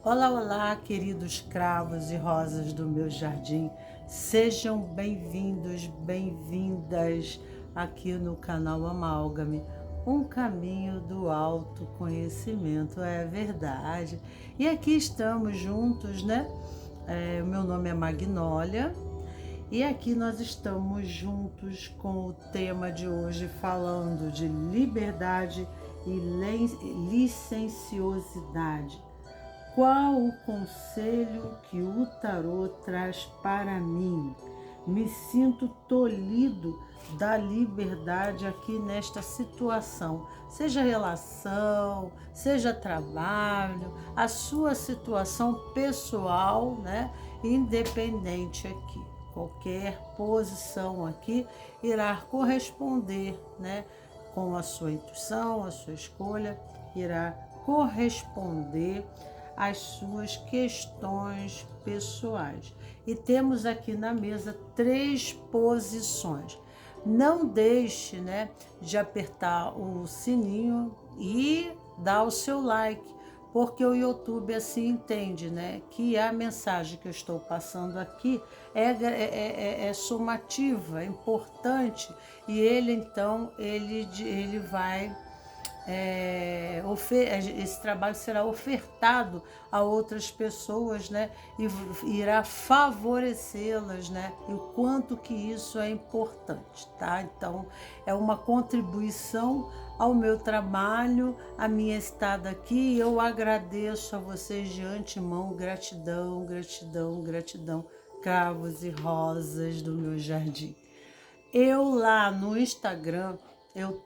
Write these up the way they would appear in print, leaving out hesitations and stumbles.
Olá, olá, queridos cravos e rosas do meu jardim. Sejam bem-vindos, bem-vindas aqui no canal Amálgame, um caminho do autoconhecimento, é verdade. E aqui estamos juntos, né? O meu nome é Magnólia e aqui nós estamos juntos com o tema de hoje falando de liberdade e licenciosidade. Qual o conselho que o tarô traz para mim? Me sinto tolhido da liberdade aqui nesta situação, seja relação, seja trabalho, a sua situação pessoal, né? Independente aqui. Qualquer posição aqui irá corresponder, né? Com a sua intuição, a sua escolha, irá corresponder as suas questões pessoais. E temos aqui na mesa 3 posições. Não deixe, né, de apertar o sininho e dar o seu like, porque o YouTube assim entende, né, que a mensagem que eu estou passando aqui é somativa, é importante, e ele então ele vai esse trabalho será ofertado a outras pessoas, né? E irá favorecê-las, né? E o quanto que isso é importante, tá? Então, é uma contribuição ao meu trabalho, a minha estada aqui. Eu agradeço a vocês de antemão, gratidão, gratidão, gratidão, cravos e rosas do meu jardim. Eu lá no Instagram eu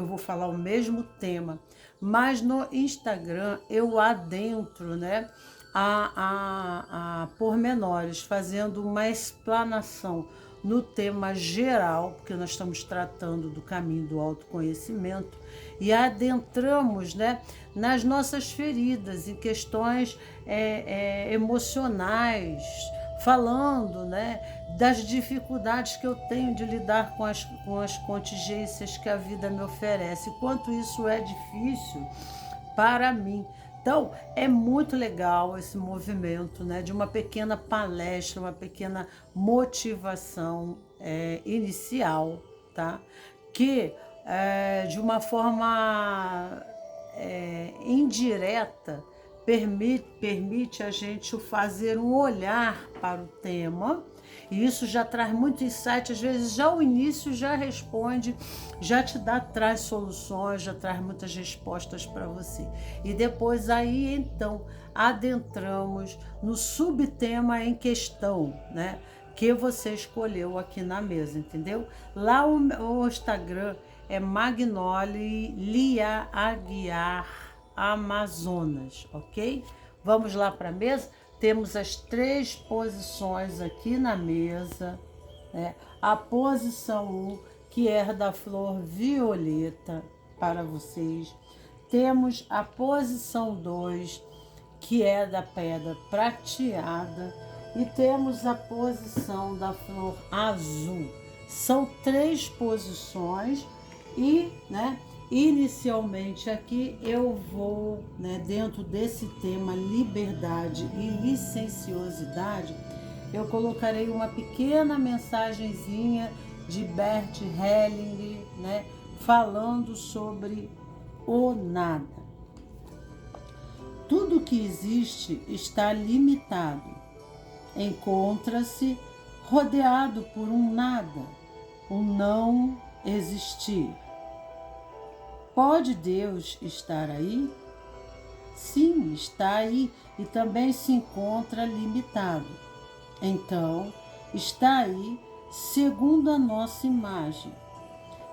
vou falar o mesmo tema, mas no Instagram eu adentro, né, a pormenores, fazendo uma explanação no tema geral, porque nós estamos tratando do caminho do autoconhecimento, e adentramos, né, nas nossas feridas, em questões emocionais, falando, né, das dificuldades que eu tenho de lidar com as contingências que a vida me oferece, quanto isso é difícil para mim. Então, é muito legal esse movimento, né, de uma pequena palestra, uma pequena motivação inicial, tá? Que de uma forma indireta permite a gente fazer um olhar para o tema, e isso já traz muito insight. Às vezes já o início já responde, já traz soluções, já traz muitas respostas para você. E depois aí então adentramos no subtema em questão, né? Que você escolheu aqui na mesa, entendeu? Lá o Instagram é Magnolia Aguiar Amazonas, ok? Vamos lá para a mesa? Temos as 3 posições aqui na mesa, né? A posição 1, que é da flor violeta para vocês. Temos a posição 2, que é da pedra prateada. E temos a posição da flor azul. São 3 posições e, né, inicialmente aqui eu vou, né, dentro desse tema liberdade e licenciosidade, eu colocarei uma pequena mensagenzinha de Bert Helling, né, falando sobre o nada. Tudo que existe está limitado. Encontra-se rodeado por um nada, um não existir. Pode Deus estar aí? Sim, está aí e também se encontra limitado. Então, está aí segundo a nossa imagem.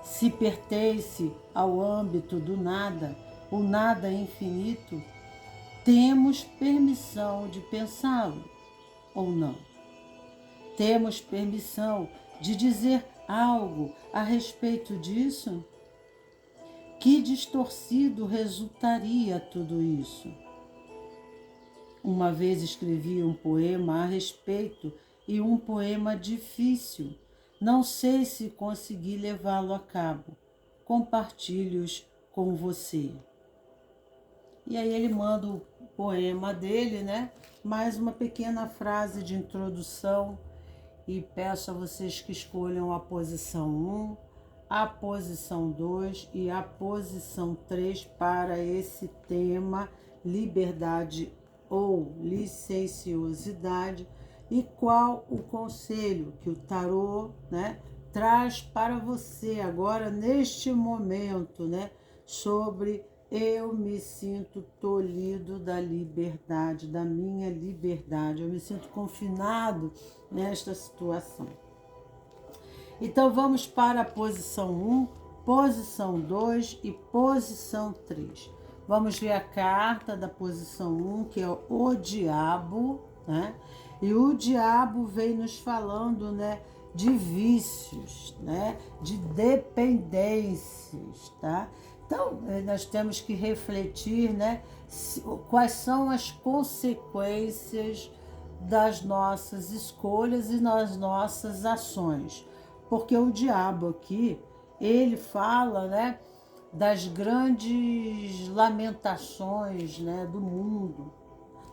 Se pertence ao âmbito do nada, o nada infinito, temos permissão de pensá-lo ou não. Temos permissão de dizer algo a respeito disso? Que distorcido resultaria tudo isso? Uma vez escrevi um poema a respeito, e um poema difícil. Não sei se consegui levá-lo a cabo. Compartilho-os com você. E aí ele manda poema dele, né? Mais uma pequena frase de introdução e peço a vocês que escolham a posição 1, a posição 2 e a posição 3 para esse tema liberdade ou licenciosidade e qual o conselho que o tarô, né, traz para você agora neste momento, né, sobre eu me sinto tolhido da liberdade, da minha liberdade, eu me sinto confinado nesta situação. Então vamos para a posição 1, posição 2 e posição 3. Vamos ver a carta da posição 1, que é o diabo, né? E o diabo vem nos falando, né, de vícios, né, de dependências, tá? Então, nós temos que refletir, né, quais são as consequências das nossas escolhas e das nossas ações. Porque o diabo aqui, ele fala, né, das grandes lamentações, né, do mundo,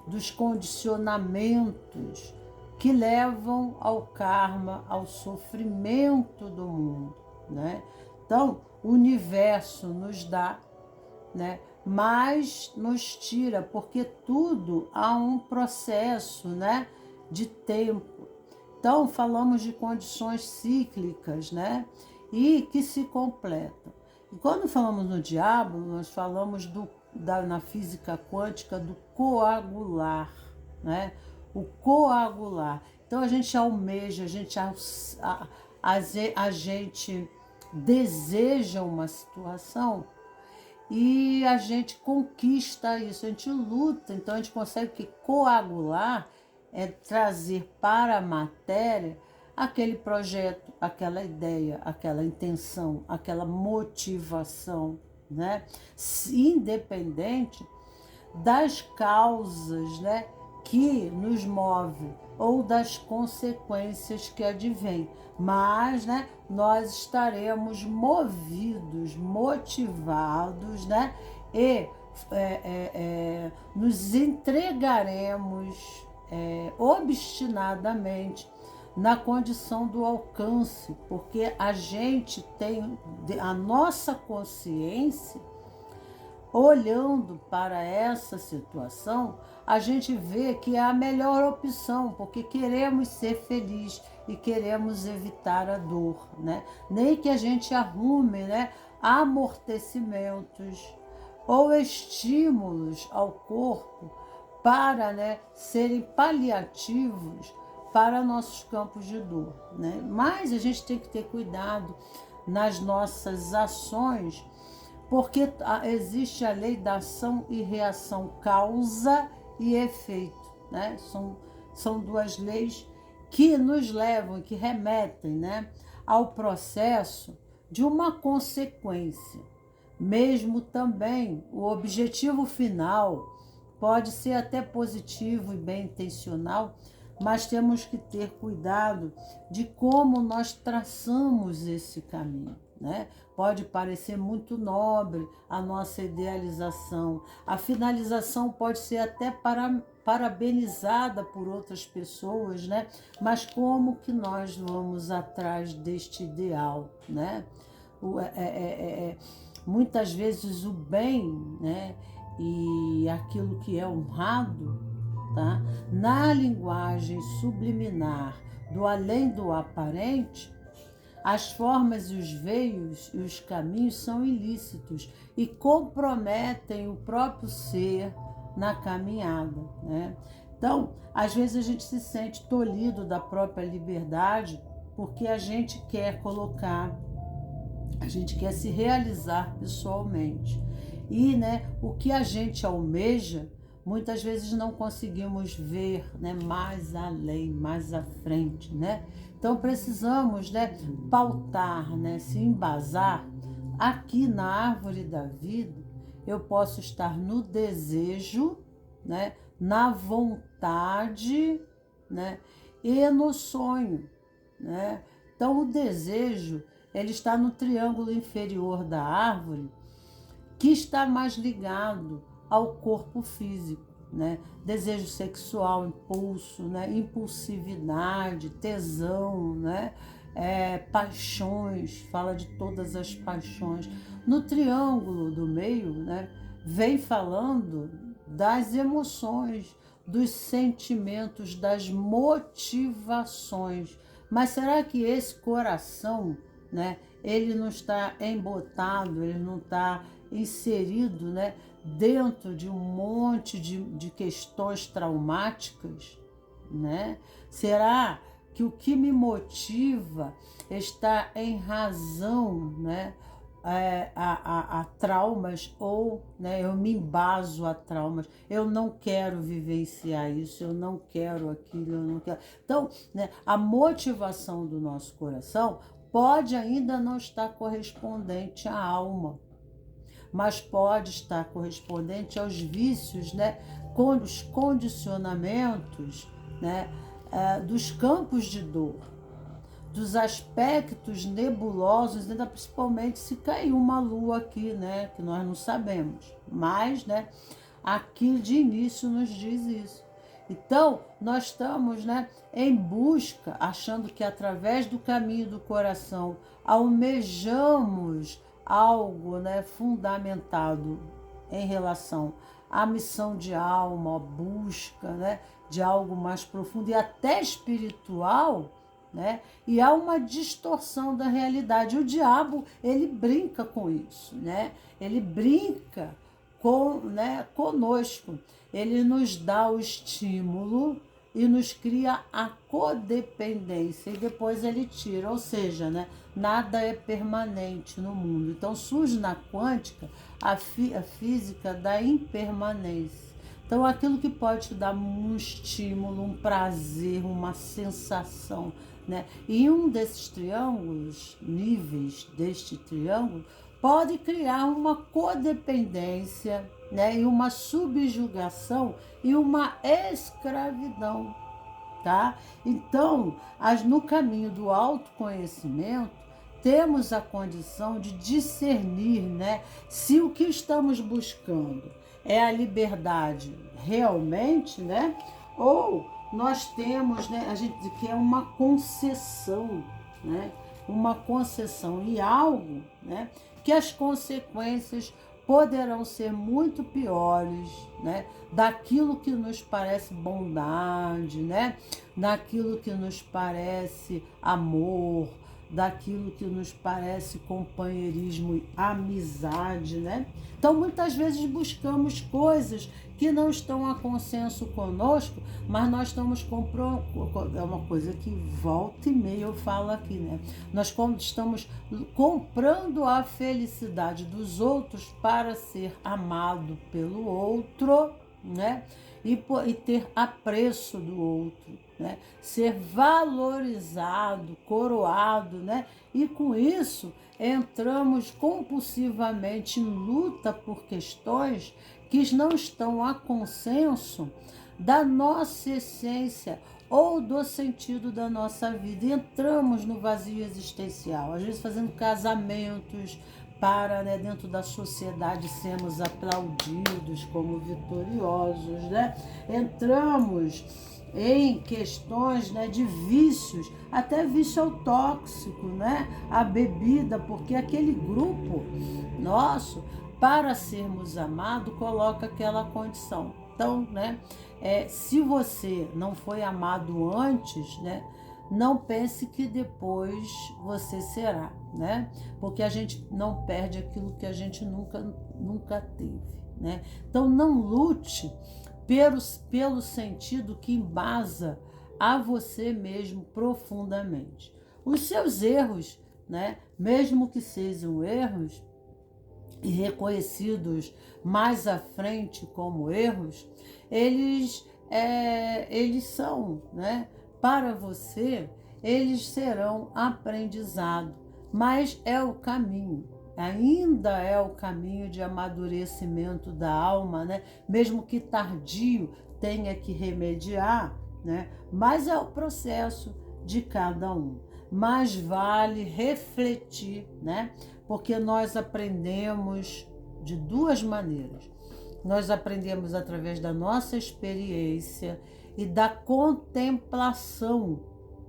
dos condicionamentos que levam ao karma, ao sofrimento do mundo, né? Então, o universo nos dá, né, mas nos tira, porque tudo há um processo, né, de tempo. Então, falamos de condições cíclicas, né, e que se completam. E quando falamos no diabo, nós falamos na física quântica do coagular, né? O coagular. Então a gente almeja, a gente deseja uma situação e a gente conquista isso, a gente luta, então a gente consegue que coagular é trazer para a matéria aquele projeto, aquela ideia, aquela intenção, aquela motivação, né? Independente das causas, né, que nos move ou das consequências que advêm, mas, né, nós estaremos movidos, motivados, né, e nos entregaremos obstinadamente na condição do alcance, porque a gente tem a nossa consciência. Olhando para essa situação, a gente vê que é a melhor opção, porque queremos ser felizes e queremos evitar a dor, né? Nem que a gente arrume, né, amortecimentos ou estímulos ao corpo para, né, serem paliativos para nossos campos de dor, né? Mas a gente tem que ter cuidado nas nossas ações, porque existe a lei da ação e reação, causa e efeito, né? São duas leis que nos levam, que remetem, né, ao processo de uma consequência. Mesmo também o objetivo final pode ser até positivo e bem intencional, mas temos que ter cuidado de como nós traçamos esse caminho, né? Pode parecer muito nobre a nossa idealização. A finalização pode ser até parabenizada por outras pessoas, né? Mas como que nós vamos atrás deste ideal, né? Muitas vezes o bem, né, e aquilo que é honrado, tá, na linguagem subliminar do além do aparente, as formas e os veios e os caminhos são ilícitos e comprometem o próprio ser na caminhada, né? Então, às vezes a gente se sente tolhido da própria liberdade porque a gente quer a gente quer se realizar pessoalmente. E, né, o que a gente almeja, muitas vezes não conseguimos ver, né, mais além, mais à frente, né? Então precisamos, né, pautar, né, se embasar. Aqui na árvore da vida, eu posso estar no desejo, né, na vontade, né, e no sonho, né? Então o desejo, ele está no triângulo inferior da árvore, que está mais ligado ao corpo físico, né? Desejo sexual, impulso, né? Impulsividade, tesão, né? Paixões, fala de todas as paixões. No triângulo do meio, né? Vem falando das emoções, dos sentimentos, das motivações. Mas será que esse coração, né? Ele não está embotado, ele não está inserido, né? Dentro de um monte de questões traumáticas, né? Será que o que me motiva está em razão, né, a traumas, ou, né, eu me embaso a traumas, eu não quero vivenciar isso, eu não quero aquilo, eu não quero. Então, né, a motivação do nosso coração pode ainda não estar correspondente à alma, mas pode estar correspondente aos vícios, né, com os condicionamentos, né, dos campos de dor, dos aspectos nebulosos, ainda principalmente se caiu uma lua aqui, né, que nós não sabemos, mas, né, aqui de início nos diz isso. Então, nós estamos, né, em busca, achando que através do caminho do coração almejamos algo, né, fundamentado em relação à missão de alma, a busca, né, de algo mais profundo e até espiritual, né? E há uma distorção da realidade. O diabo, ele brinca com isso, né? Ele brinca conosco. Ele nos dá o estímulo e nos cria a codependência, e depois ele tira, ou seja, né, nada é permanente no mundo. Então surge na quântica a física da impermanência. Então aquilo que pode te dar um estímulo, um prazer, uma sensação, né? E um desses triângulos, níveis deste triângulo, pode criar uma codependência, né? E uma subjugação e uma escravidão, tá? Então, no caminho do autoconhecimento, temos a condição de discernir, né, se o que estamos buscando é a liberdade realmente, né, ou nós temos, né, a gente diz que é uma concessão, né, uma concessão e algo, né, que as consequências poderão ser muito piores, né, daquilo que nos parece bondade, né, daquilo que nos parece amor, daquilo que nos parece companheirismo e amizade, né? Então, muitas vezes buscamos coisas que não estão a consenso conosco, mas nós estamos comprando, é uma coisa que volta e meia eu falo aqui, né? Nós estamos comprando a felicidade dos outros para ser amado pelo outro, né? E ter apreço do outro, né? Ser valorizado, coroado, né? E com isso entramos compulsivamente em luta por questões que não estão a consenso da nossa essência ou do sentido da nossa vida. E entramos no vazio existencial, às vezes fazendo casamentos para, né, dentro da sociedade sermos aplaudidos como vitoriosos, né? Entramos em questões, né, de vícios, até vício ao tóxico, né? A bebida, porque aquele grupo nosso, para sermos amados, coloca aquela condição. Então, né, se você não foi amado antes, né, não pense que depois você será, né? Porque a gente não perde aquilo que a gente nunca teve, né? Então não lute pelo sentido que embasa a você mesmo profundamente. Os seus erros, né, mesmo que sejam erros e reconhecidos mais à frente como erros, eles são, né, para você, eles serão aprendizado, mas é o caminho. Ainda é o caminho de amadurecimento da alma, né? Mesmo que tardio, tenha que remediar, né? Mas é o processo de cada um. Mas vale refletir, né? Porque nós aprendemos de duas maneiras. nós aprendemos através da nossa experiência e da contemplação,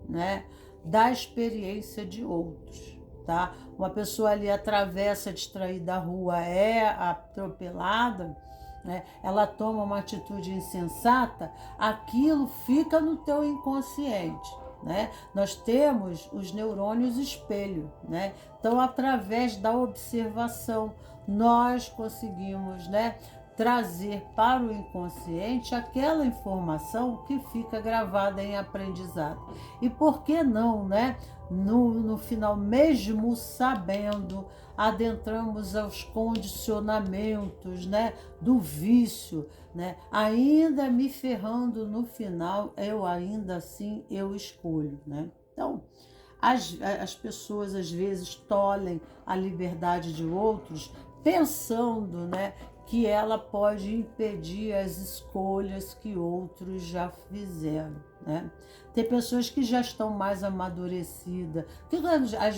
né, da experiência de outros, tá? Uma pessoa ali atravessa distraída a rua, é atropelada, né? Ela toma uma atitude insensata, aquilo fica no teu inconsciente, né? Nós temos os neurônios espelho, né? Então, através da observação, nós conseguimos, né, trazer para o inconsciente aquela informação que fica gravada em aprendizado. E por que não, né? No final, mesmo sabendo, adentramos aos condicionamentos, né, do vício, né, ainda me ferrando no final, eu ainda assim eu escolho, né? Então, as pessoas às vezes tolhem a liberdade de outros pensando, né, que ela pode impedir as escolhas que outros já fizeram, né? Tem pessoas que já estão mais amadurecidas, que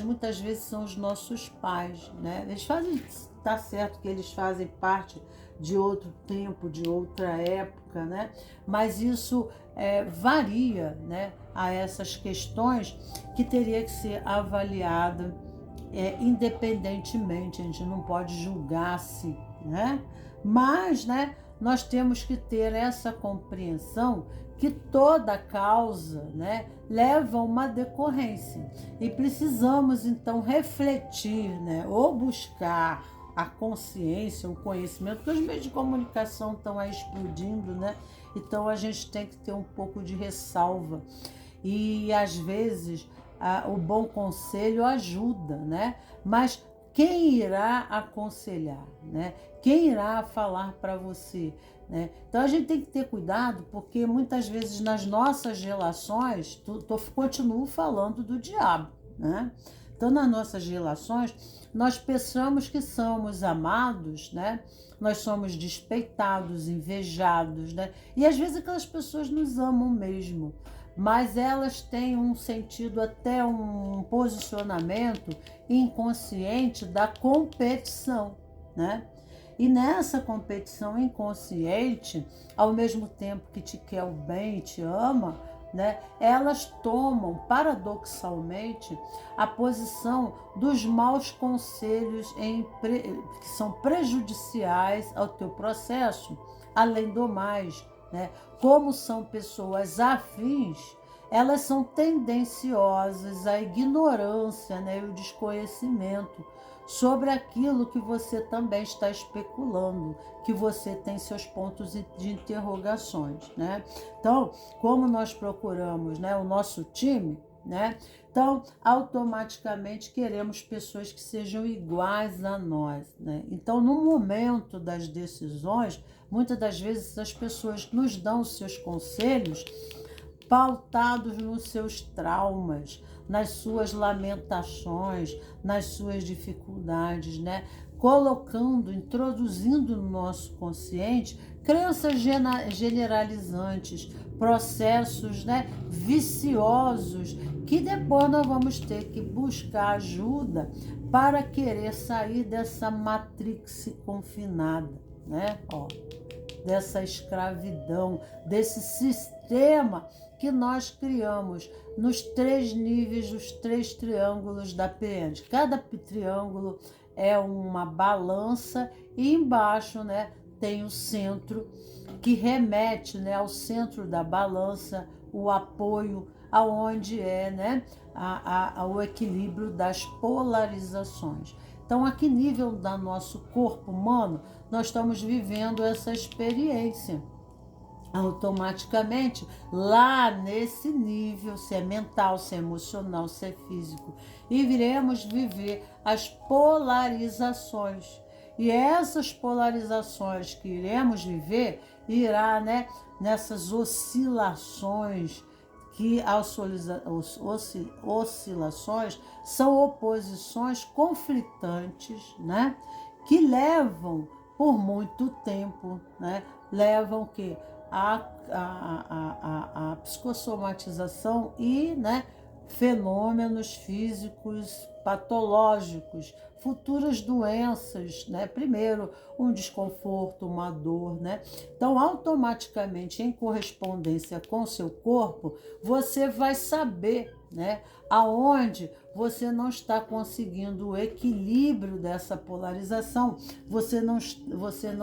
muitas vezes são os nossos pais, né? Eles fazem, tá certo que eles fazem parte de outro tempo, de outra época, né? Mas isso varia, né, a essas questões que teria que ser avaliada independentemente. A gente não pode julgar-se, né? Mas, né, nós temos que ter essa compreensão que toda causa, né, leva a uma decorrência. E precisamos, então, refletir, né, ou buscar a consciência, o conhecimento, porque os meios de comunicação estão aí explodindo, né? Então, a gente tem que ter um pouco de ressalva. E, às vezes, o bom conselho ajuda, né? Mas quem irá aconselhar, né? Quem irá falar para você, né? Então a gente tem que ter cuidado, porque muitas vezes nas nossas relações, continuo falando do diabo, né? Então nas nossas relações, nós pensamos que somos amados, né? Nós somos despeitados, invejados, né? E às vezes aquelas pessoas nos amam mesmo, mas elas têm um sentido, até um posicionamento inconsciente da competição, né? E nessa competição inconsciente, ao mesmo tempo que te quer o bem e te ama, né, elas tomam, paradoxalmente, a posição dos maus conselhos que são prejudiciais ao teu processo. Além do mais, né, como são pessoas afins, elas são tendenciosas à ignorância, né, e o desconhecimento sobre aquilo que você também está especulando, que você tem seus pontos de interrogações, né? Então, como nós procuramos, né, o nosso time, né? Então, automaticamente queremos pessoas que sejam iguais a nós, né? Então, no momento das decisões, muitas das vezes as pessoas nos dão os seus conselhos pautados nos seus traumas, nas suas lamentações, nas suas dificuldades, né? Introduzindo no nosso consciente crenças generalizantes, processos, né, viciosos, que depois nós vamos ter que buscar ajuda para querer sair dessa matrix confinada, né? Dessa escravidão, desse sistema que nós criamos nos 3 níveis, os 3 triângulos da pirâmide. Cada triângulo é uma balança e embaixo, né, tem o centro, que remete, né, ao centro da balança, o apoio, aonde é, né, o equilíbrio das polarizações. Então, a que nível do nosso corpo humano nós estamos vivendo essa experiência? Automaticamente, lá nesse nível, se é mental, se é emocional, se é físico, e viremos viver as polarizações. E essas polarizações que iremos viver, irá, né, nessas oscilações, que as oscilações são oposições conflitantes, né, que levam por muito tempo, né, levam que a psicossomatização e, né, fenômenos físicos patológicos, futuras doenças, né? Primeiro, um desconforto, uma dor, né? Então, automaticamente, em correspondência com o seu corpo, você vai saber, né, aonde você não está conseguindo o equilíbrio dessa polarização, você não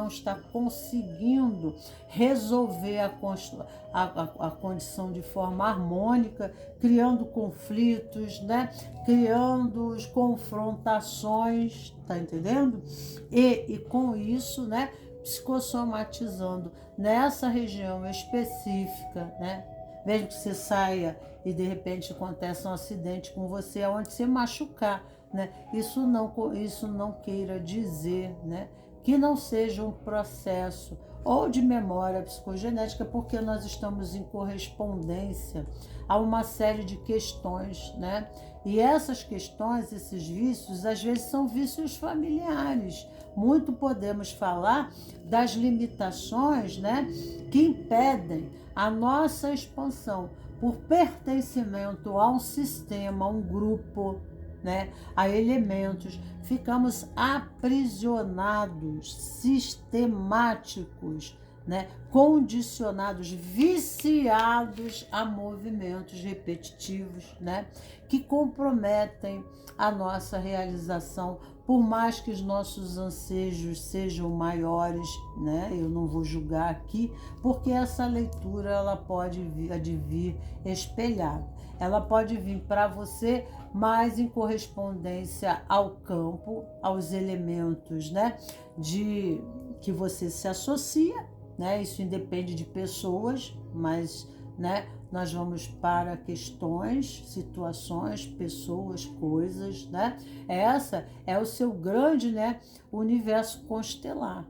está conseguindo resolver a condição de forma harmônica, criando conflitos, né? Criando confrontações, tá entendendo? E com isso, né, psicossomatizando nessa região específica, né? Mesmo que você saia e de repente acontece um acidente com você, onde você machucar, né? Isso não queira dizer, né, que não seja um processo ou de memória psicogenética, porque nós estamos em correspondência a uma série de questões, né? E essas questões, esses vícios, às vezes são vícios familiares. Muito podemos falar das limitações, né, que impedem a nossa expansão por pertencimento a um sistema, a um grupo, né, a elementos. Ficamos aprisionados, sistemáticos, né, condicionados, viciados a movimentos repetitivos, né, que comprometem a nossa realização, por mais que os nossos ansejos sejam maiores, né? Eu não vou julgar aqui, porque essa leitura ela pode vir espelhada. Ela pode vir para você mais em correspondência ao campo, aos elementos, né, de que você se associa, né? Isso independe de pessoas, mas, né, nós vamos para questões, situações, pessoas, coisas, né? Essa é o seu grande, né, universo constelar,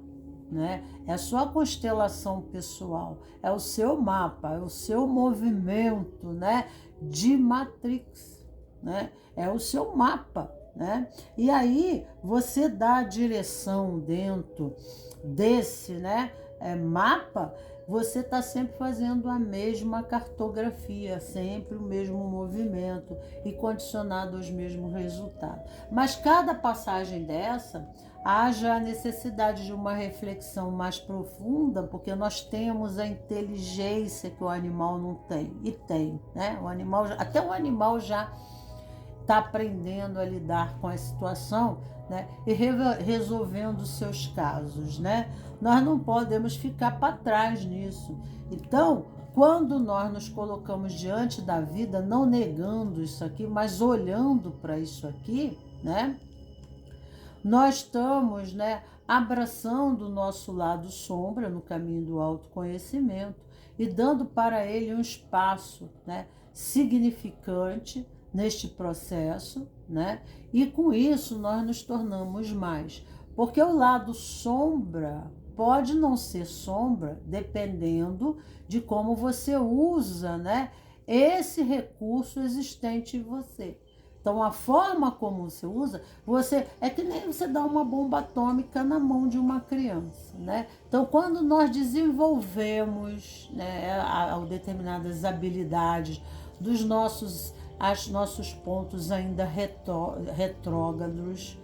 né? É a sua constelação pessoal, é o seu mapa, é o seu movimento, né, de Matrix, né? É o seu mapa, né? E aí você dá a direção dentro desse, né, mapa. Você está sempre fazendo a mesma cartografia, sempre o mesmo movimento e condicionado aos mesmos resultados. Mas cada passagem dessa, haja a necessidade de uma reflexão mais profunda, porque nós temos a inteligência que o animal não tem. E tem, né? Até o animal já está aprendendo a lidar com a situação, né, e resolvendo os seus casos, né? Nós não podemos ficar para trás nisso. Então, quando nós nos colocamos diante da vida, não negando isso aqui, mas olhando para isso aqui, né, nós estamos, né, abraçando o nosso lado sombra no caminho do autoconhecimento e dando para ele um espaço, né, significante neste processo, né? E com isso nós nos tornamos mais. Porque o lado sombra pode não ser sombra, dependendo de como você usa, né, esse recurso existente em você. Então, a forma como você usa, é que nem você dá uma bomba atômica na mão de uma criança, né? Então, quando nós desenvolvemos, né, determinadas habilidades dos nossos pontos ainda retrógrados,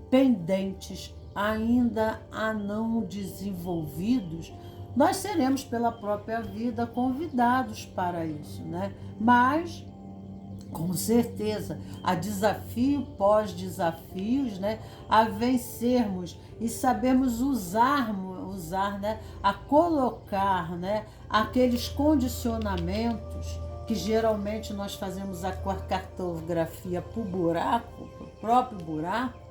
pendentes, ainda a não desenvolvidos, nós seremos pela própria vida convidados para isso, né? Mas, com certeza, há desafio pós-desafios, né, a vencermos e sabermos usar, né, a colocar, né, aqueles condicionamentos que geralmente nós fazemos a cartografia para o buraco, para o próprio buraco,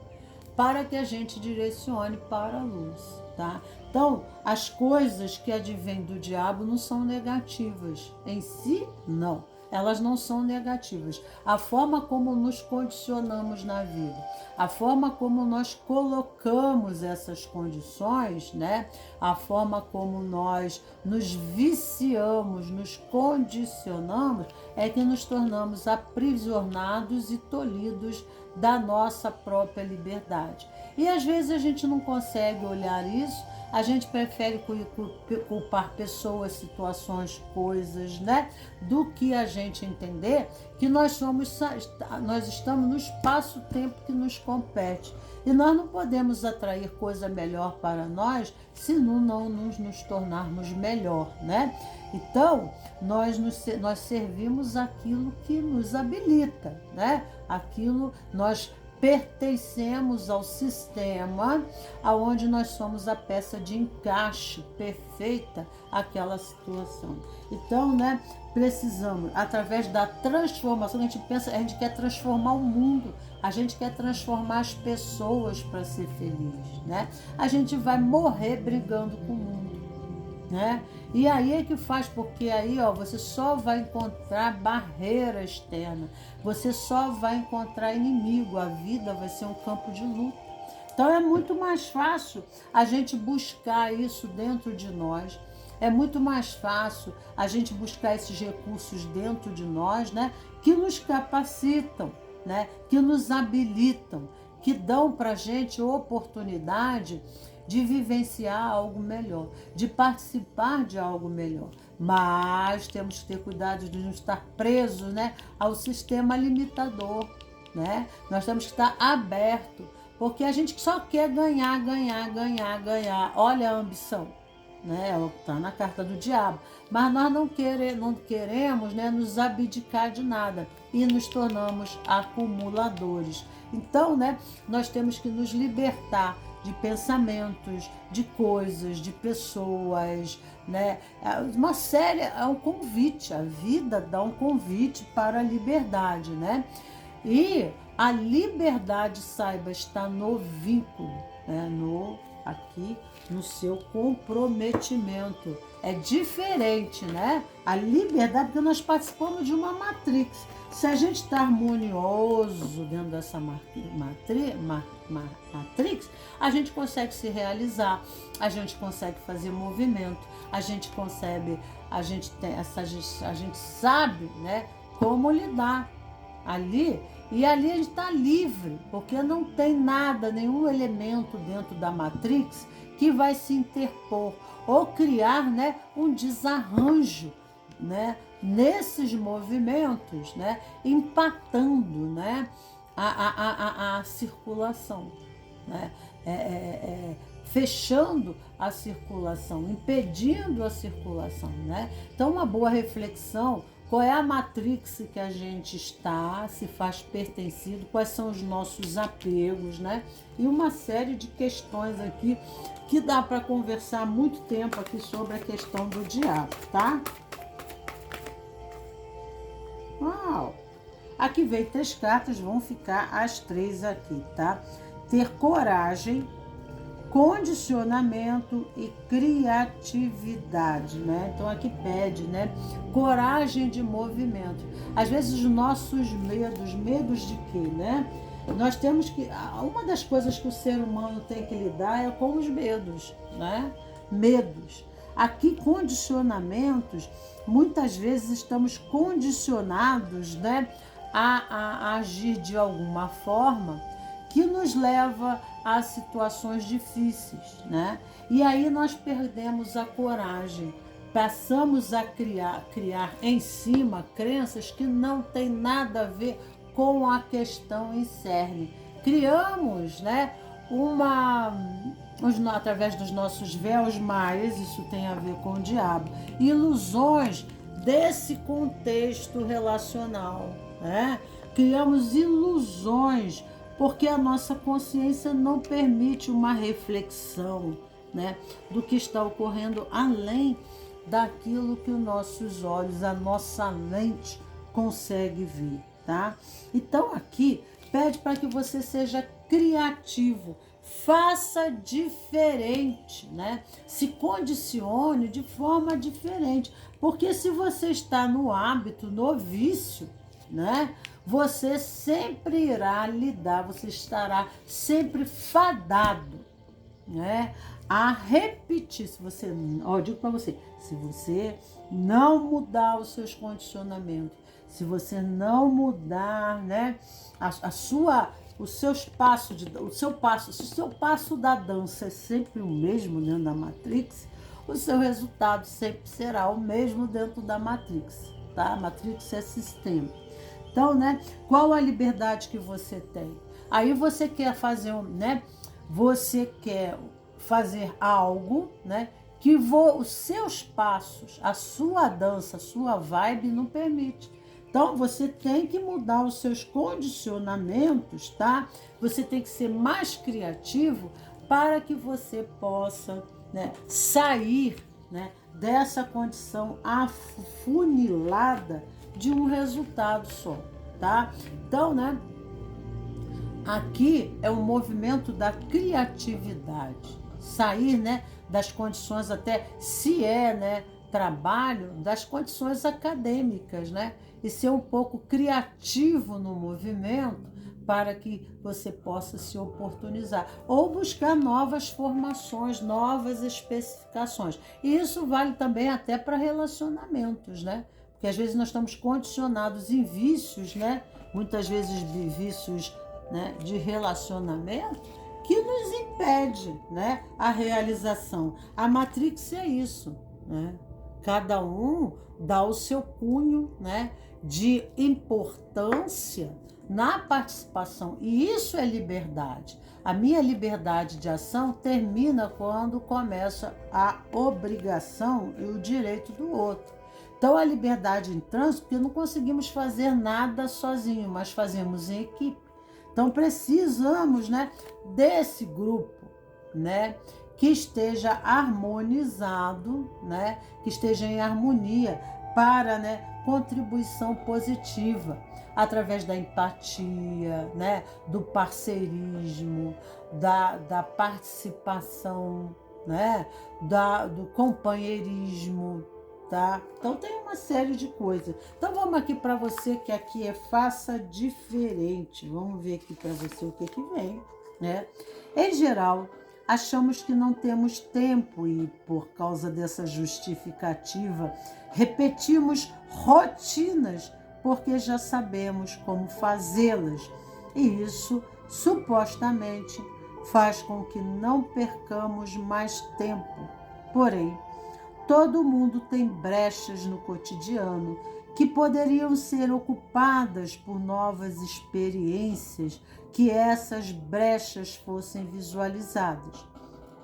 para que a gente direcione para a luz, tá? Então, as coisas que advêm do diabo não são negativas em si, não. Elas não são negativas. A forma como nos condicionamos na vida, a forma como nós colocamos essas condições, né? A forma como nós nos viciamos, nos condicionamos, é que nos tornamos aprisionados e tolhidos da nossa própria liberdade. E às vezes a gente não consegue olhar isso, A gente prefere culpar pessoas, situações, coisas, né? Do que a gente entender que nós estamos no espaço-tempo que nos compete. E nós não podemos atrair coisa melhor para nós se não nos tornarmos melhor, né? Então, nós servimos aquilo que nos habilita, né? Nós pertencemos ao sistema aonde nós somos a peça de encaixe perfeita àquela situação. Então, né, precisamos, através da transformação, a gente quer transformar o mundo, a gente quer transformar as pessoas para ser feliz, né? A gente vai morrer brigando com o mundo, né? E aí é que faz, porque aí, ó, você só vai encontrar barreira externa, você só vai encontrar inimigo, a vida vai ser um campo de luta. Então é muito mais fácil a gente buscar isso dentro de nós, é muito mais fácil a gente buscar esses recursos dentro de nós, né, que nos capacitam, né, que nos habilitam, que dão para a gente oportunidade de vivenciar algo melhor, de participar de algo melhor. Mas temos que ter cuidado de não estar presos, né, ao sistema limitador, né? Nós temos que estar aberto, porque a gente só quer ganhar, ganhar, ganhar, ganhar. Olha a ambição, né? Está na carta do diabo. Mas nós não queremos, né, nos abdicar de nada e nos tornamos acumuladores. Então, né, nós temos que nos libertar de pensamentos, de coisas, de pessoas, né? Uma série, é um convite, a vida dá um convite para a liberdade, né? E a liberdade, saiba, está no vínculo, né? Aqui no seu comprometimento. É diferente, né? A liberdade, porque nós participamos de uma matrix. Se a gente está harmonioso dentro dessa matrix, a gente consegue se realizar, a gente consegue fazer movimento, a gente sabe, né, como lidar ali. E ali a gente está livre, porque não tem nada, nenhum elemento dentro da Matrix que vai se interpor ou criar, né, um desarranjo, né, nesses movimentos, né, empatando, né, a circulação, né, fechando a circulação, impedindo a circulação, né? Então, uma boa reflexão: qual é a matrix que a gente está, se faz pertencido, quais são os nossos apegos, né? E uma série de questões aqui que dá para conversar muito tempo aqui sobre a questão do diabo, tá? Uau! Aqui veio 3 cartas, vão ficar as 3 aqui, tá? Ter coragem, condicionamento e criatividade, né? Então aqui pede, né, coragem de movimento. Às vezes os nossos medos de quê, né? Nós temos que, uma das coisas que o ser humano tem que lidar é com os medos, né? Medos. Aqui, condicionamentos, muitas vezes estamos condicionados, né, a agir de alguma forma que nos leva a situações difíceis, né? E aí nós perdemos a coragem, passamos a criar em cima crenças que não tem nada a ver com a questão em cerne. Criamos, né, através dos nossos véus maias, isso tem a ver com o diabo, ilusões desse contexto relacional, né? Criamos ilusões porque a nossa consciência não permite uma reflexão, né, do que está ocorrendo além daquilo que os nossos olhos, a nossa lente consegue ver, tá? Então aqui pede para que você seja criativo, faça diferente, né? Se condicione de forma diferente, porque se você está no hábito, no vício, né, você sempre irá lidar, você estará sempre fadado, né, a repetir. Se você, eu digo para você, se você não mudar os seus condicionamentos, se você não mudar, né, a sua se o seu passo da dança é sempre o mesmo dentro da Matrix, o seu resultado sempre será o mesmo dentro da Matrix, tá? A Matrix é sistema. Então, né, qual a liberdade que você tem? Aí você quer fazer, né, você quer fazer algo, né, que os seus passos, a sua dança, a sua vibe não permite. Então, você tem que mudar os seus condicionamentos, tá? Você tem que ser mais criativo para que você possa, né, sair, né, dessa condição afunilada de um resultado só, tá? Então, né, aqui é um movimento da criatividade. Sair, né, das condições, até se é, né, trabalho, das condições acadêmicas, né? E ser um pouco criativo no movimento para que você possa se oportunizar. Ou buscar novas formações, novas especificações. E isso vale também até para relacionamentos, né? Porque às vezes nós estamos condicionados em vícios, né? Muitas vezes vícios, né, de relacionamento, que nos impede, né, a realização. A Matrix é isso, né? Cada um dá o seu cunho, né, de importância na participação. E isso é liberdade. A minha liberdade de ação termina quando começa a obrigação e o direito do outro. Então, a liberdade em trânsito, porque não conseguimos fazer nada sozinho, mas fazemos em equipe. Então, precisamos, né, desse grupo, né, que esteja harmonizado, né, que esteja em harmonia para, né, contribuição positiva, através da empatia, né, do parceirismo, da participação, né, do companheirismo, tá? Então tem uma série de coisas. Então vamos aqui para você, que aqui é faça diferente. Vamos ver aqui para você o que vem, né? Em geral, achamos que não temos tempo e, por causa dessa justificativa, repetimos rotinas porque já sabemos como fazê-las. E isso, supostamente, faz com que não percamos mais tempo. Porém, todo mundo tem brechas no cotidiano que poderiam ser ocupadas por novas experiências, que essas brechas fossem visualizadas.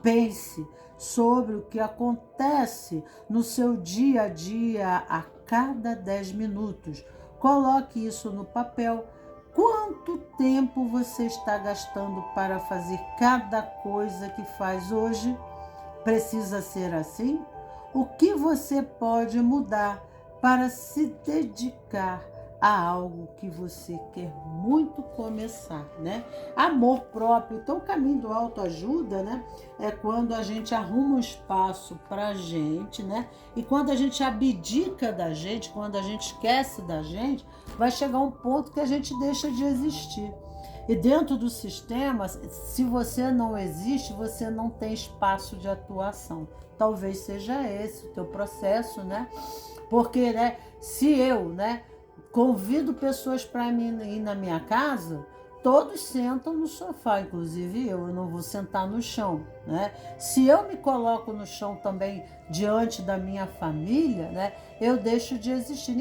Pense sobre o que acontece no seu dia a dia a cada 10 minutos. Coloque isso no papel. Quanto tempo você está gastando para fazer cada coisa que faz hoje? Precisa ser assim? O que você pode mudar para se dedicar a algo que você quer muito começar, né? Amor próprio. Então, o caminho do autoajuda, né, é quando a gente arruma um espaço para a gente, né? E quando a gente abdica da gente, quando a gente esquece da gente, vai chegar um ponto que a gente deixa de existir. E dentro do sistema, se você não existe, você não tem espaço de atuação. Talvez seja esse o teu processo, né? Porque, né, se eu, né, convido pessoas para ir na minha casa, todos sentam no sofá, inclusive eu não vou sentar no chão, né? Se eu me coloco no chão também diante da minha família, né, eu deixo de existir.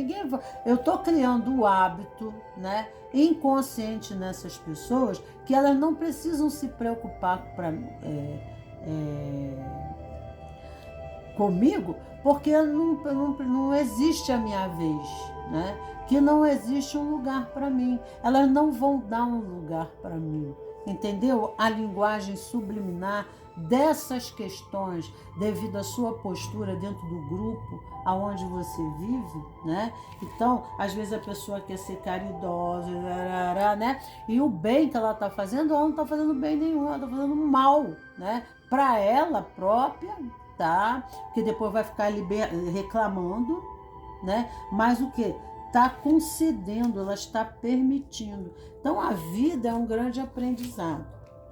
Eu estou criando o hábito, né, inconsciente nessas pessoas, que elas não precisam se preocupar comigo, porque não existe a minha vez, né? Que não existe um lugar para mim. Elas não vão dar um lugar para mim, entendeu? A linguagem subliminar dessas questões, devido à sua postura dentro do grupo aonde você vive, né? Então, às vezes a pessoa quer ser caridosa, né? E o bem que ela está fazendo, ela não está fazendo bem nenhum, ela está fazendo mal, né? Para ela própria, tá? Porque depois vai ficar reclamando, né? Mas o que? Está concedendo, ela está permitindo. Então, a vida é um grande aprendizado.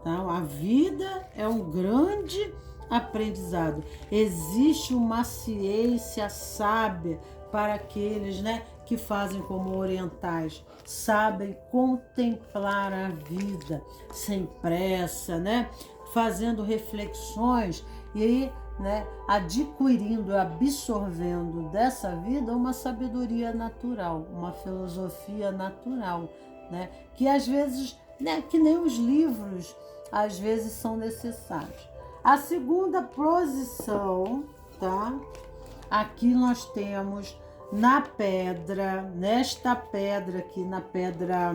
Tá? A vida é um grande aprendizado. Existe uma ciência sábia para aqueles, né, que fazem como orientais, sabem contemplar a vida sem pressa, né? Fazendo reflexões e, né, adquirindo, absorvendo dessa vida uma sabedoria natural, uma filosofia natural, né? Que às vezes, né, que nem os livros, às vezes são necessários. A segunda posição, tá? Aqui nós temos na pedra, nesta pedra aqui, na pedra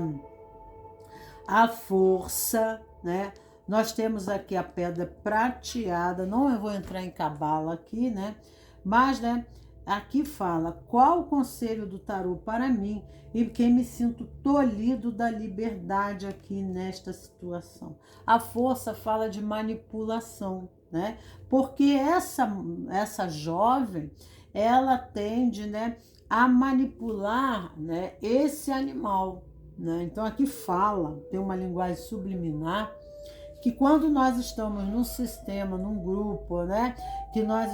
a força, né? Nós temos aqui a pedra prateada, não eu vou entrar em cabala aqui, né? Mas, né, aqui fala, qual o conselho do tarô para mim e quem me sinto tolhido da liberdade aqui nesta situação? A força fala de manipulação, né? Porque essa jovem, ela tende, né, a manipular, né, esse animal, né? Então aqui fala, tem uma linguagem subliminar, que quando nós estamos num sistema, num grupo, né, que nós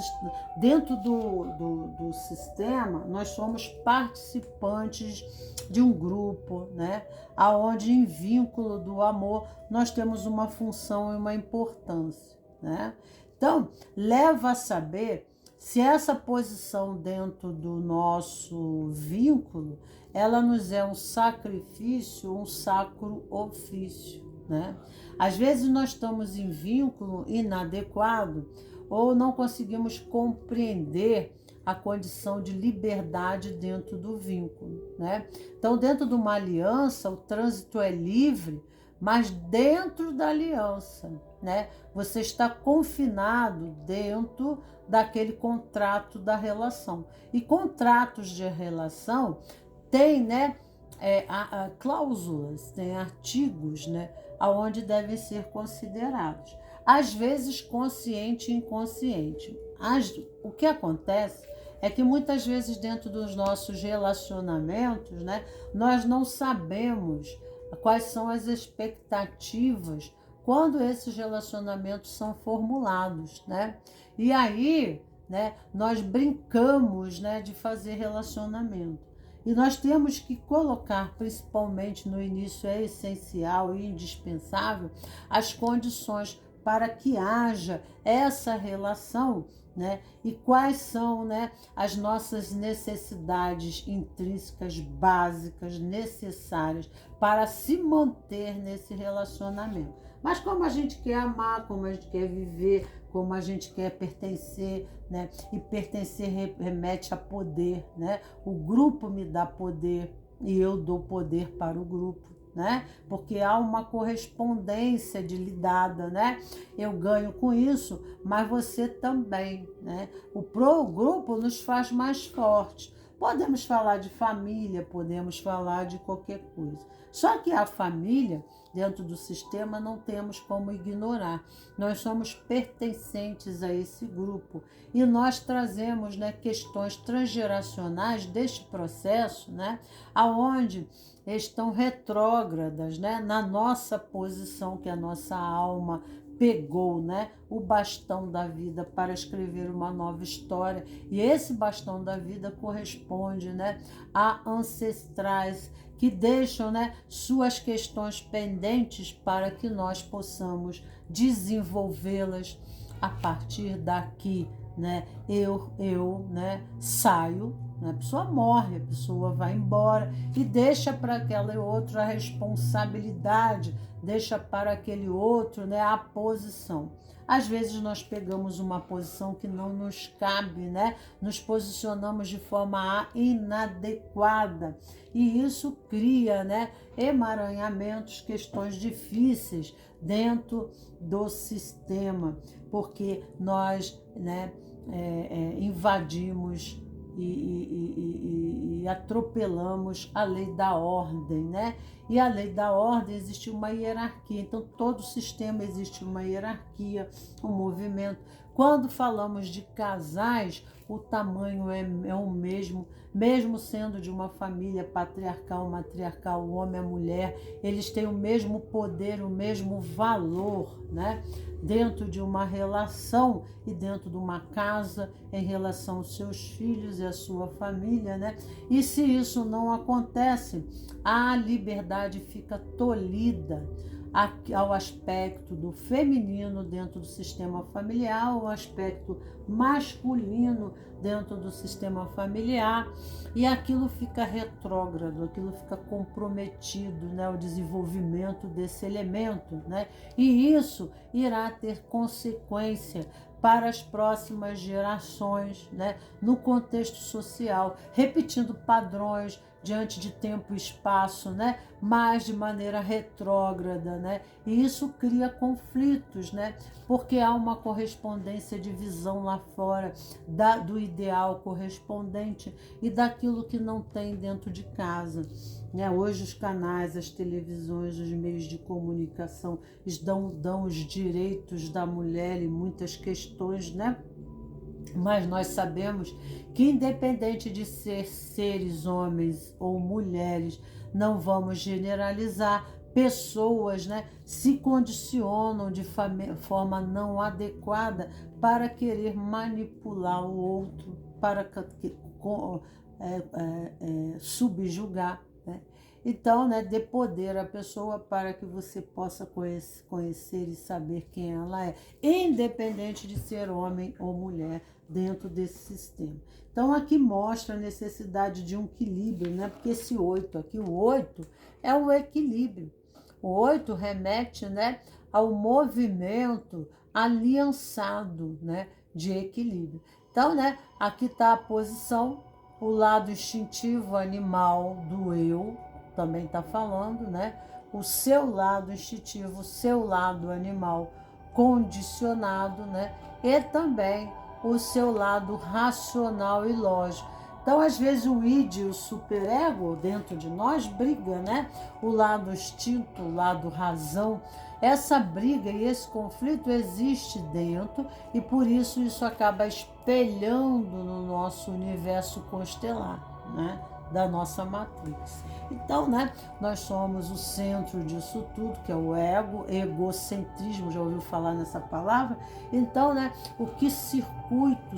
dentro do sistema, nós somos participantes de um grupo, né, aonde em vínculo do amor nós temos uma função e uma importância, né? Então, leva a saber se essa posição dentro do nosso vínculo, ela nos é um sacrifício, um sacro ofício, né? Às vezes nós estamos em vínculo inadequado ou não conseguimos compreender a condição de liberdade dentro do vínculo, né? Então, dentro de uma aliança, o trânsito é livre, mas dentro da aliança, né? Você está confinado dentro daquele contrato da relação. E contratos de relação têm, né, cláusulas, tem artigos, né, aonde devem ser considerados. Às vezes consciente e inconsciente. O que acontece é que muitas vezes dentro dos nossos relacionamentos, né, nós não sabemos quais são as expectativas quando esses relacionamentos são formulados, né? E aí, né, nós brincamos, né, de fazer relacionamento. E nós temos que colocar, principalmente no início, é essencial e indispensável, as condições para que haja essa relação, né? E quais são, né, as nossas necessidades intrínsecas, básicas, necessárias para se manter nesse relacionamento. Mas como a gente quer amar, como a gente quer viver, como a gente quer pertencer, né? E pertencer remete a poder, né? O grupo me dá poder e eu dou poder para o grupo, né? Porque há uma correspondência de lidada, né? Eu ganho com isso, mas você também, né? O grupo nos faz mais fortes. Podemos falar de família, podemos falar de qualquer coisa. Só que a família, dentro do sistema, não temos como ignorar. Nós somos pertencentes a esse grupo e nós trazemos, né, questões transgeracionais deste processo, né, aonde estão retrógradas, né, na nossa posição que a nossa alma pegou, né, o bastão da vida para escrever uma nova história. E esse bastão da vida corresponde, né, a ancestrais que deixam, né, suas questões pendentes para que nós possamos desenvolvê-las a partir daqui, né? Né, saio, né? A pessoa morre, a pessoa vai embora e deixa para aquela outra a responsabilidade, deixa para aquele outro, né, a posição. Às vezes nós pegamos uma posição que não nos cabe, né? Nos posicionamos de forma inadequada e isso cria, né, emaranhamentos, questões difíceis dentro do sistema, porque nós, né, invadimos e atropelamos a lei da ordem, né? E a lei da ordem existe uma hierarquia, então todo sistema existe uma hierarquia, um movimento. Quando falamos de casais, o tamanho é o mesmo sendo de uma família patriarcal, matriarcal, o homem e a mulher, eles têm o mesmo poder, o mesmo valor, né? Dentro de uma relação e dentro de uma casa, em relação aos seus filhos e à sua família, né? E se isso não acontece, a liberdade fica tolhida ao aspecto do feminino dentro do sistema familiar, ao aspecto masculino dentro do sistema familiar, e aquilo fica retrógrado, aquilo fica comprometido, né, o desenvolvimento desse elemento, né? E isso irá ter consequência para as próximas gerações, né, no contexto social, repetindo padrões diante de tempo e espaço, né, mas de maneira retrógrada, né? E isso cria conflitos, né? Porque há uma correspondência de visão lá fora do ideal correspondente e daquilo que não tem dentro de casa. Né? Hoje os canais, as televisões, os meios de comunicação dão os direitos da mulher e muitas questões, né? Mas nós sabemos que, independente de ser seres homens ou mulheres, não vamos generalizar, pessoas, né, se condicionam de forma não adequada para querer manipular o outro, para subjugar, né? Então, né, dê poder à pessoa para que você possa conhecer e saber quem ela é, independente de ser homem ou mulher dentro desse sistema. Então, aqui mostra a necessidade de um equilíbrio, né? Porque esse 8 aqui, o 8 é o equilíbrio. O 8 remete, né, ao movimento aliançado, né, de equilíbrio. Então, né, aqui está a posição, o lado instintivo animal do eu, também está falando, né? O seu lado instintivo, o seu lado animal condicionado, né? E também o seu lado racional e lógico. Então, às vezes, o id e o superego dentro de nós briga, né? O lado instinto, o lado razão. Essa briga e esse conflito existe dentro e por isso acaba espelhando no nosso universo constelar, né? Da nossa matriz. Então, né, nós somos o centro disso tudo, que é o ego, egocentrismo, já ouviu falar nessa palavra? Então, né, o que circuito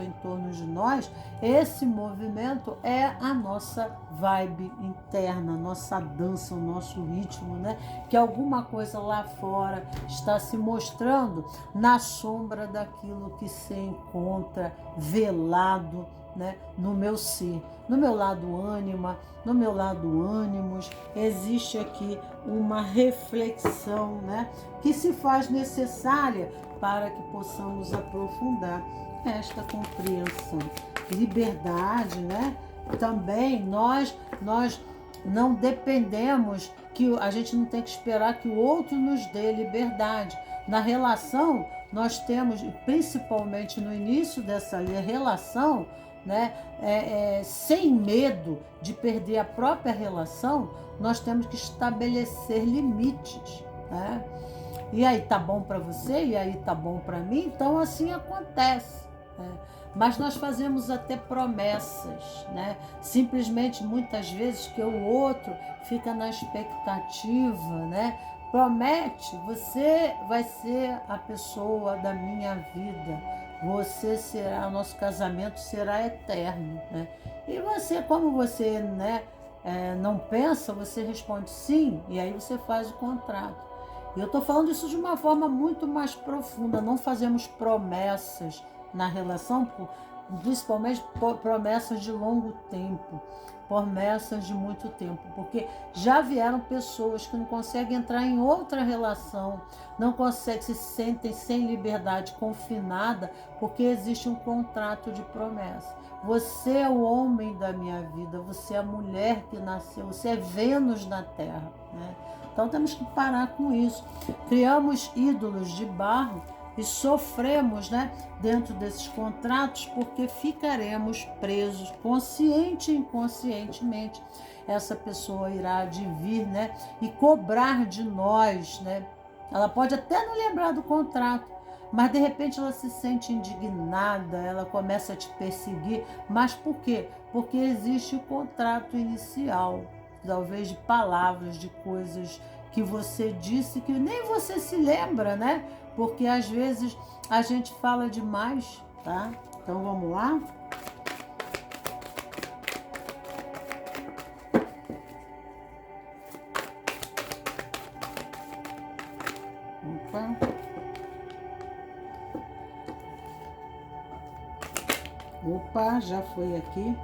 em torno de nós, esse movimento é a nossa vibe interna, a nossa dança, o nosso ritmo, né? Que alguma coisa lá fora está se mostrando na sombra daquilo que se encontra velado, né, no meu ser, no meu lado ânima, no meu lado ânimos, existe aqui uma reflexão, né, que se faz necessária para que possamos aprofundar esta compreensão. Liberdade, né? Também nós não dependemos, que a gente não tem que esperar que o outro nos dê liberdade. Na relação, nós temos, principalmente no início dessa relação, né, sem medo de perder a própria relação, nós temos que estabelecer limites, né? E aí tá bom para você, e aí tá bom para mim, então assim acontece, né? Mas nós fazemos até promessas, né? Simplesmente muitas vezes que o outro fica na expectativa, né? Promete, você vai ser a pessoa da minha vida. Você será, o nosso casamento será eterno, né? E você, como você, né, não pensa, você responde sim, e aí você faz o contrato. E eu estou falando isso de uma forma muito mais profunda. Não fazemos promessas na relação, principalmente promessas de longo tempo, promessas de muito tempo, porque já vieram pessoas que não conseguem entrar em outra relação, não conseguem, se sentem sem liberdade, confinada, porque existe um contrato de promessa. Você é o homem da minha vida, você é a mulher que nasceu, você é Vênus na Terra, né? Então temos que parar com isso. Criamos ídolos de barro e sofremos, né, dentro desses contratos, porque ficaremos presos consciente e inconscientemente. Essa pessoa irá vir, e cobrar de nós, né? Ela pode até não lembrar do contrato, mas de repente ela se sente indignada, ela começa a te perseguir. Mas por quê? Porque existe o contrato inicial, talvez de palavras, de coisas que você disse que nem você se lembra, né? Porque às vezes a gente fala demais, tá? Então vamos lá? Opa. Opa, já foi aqui.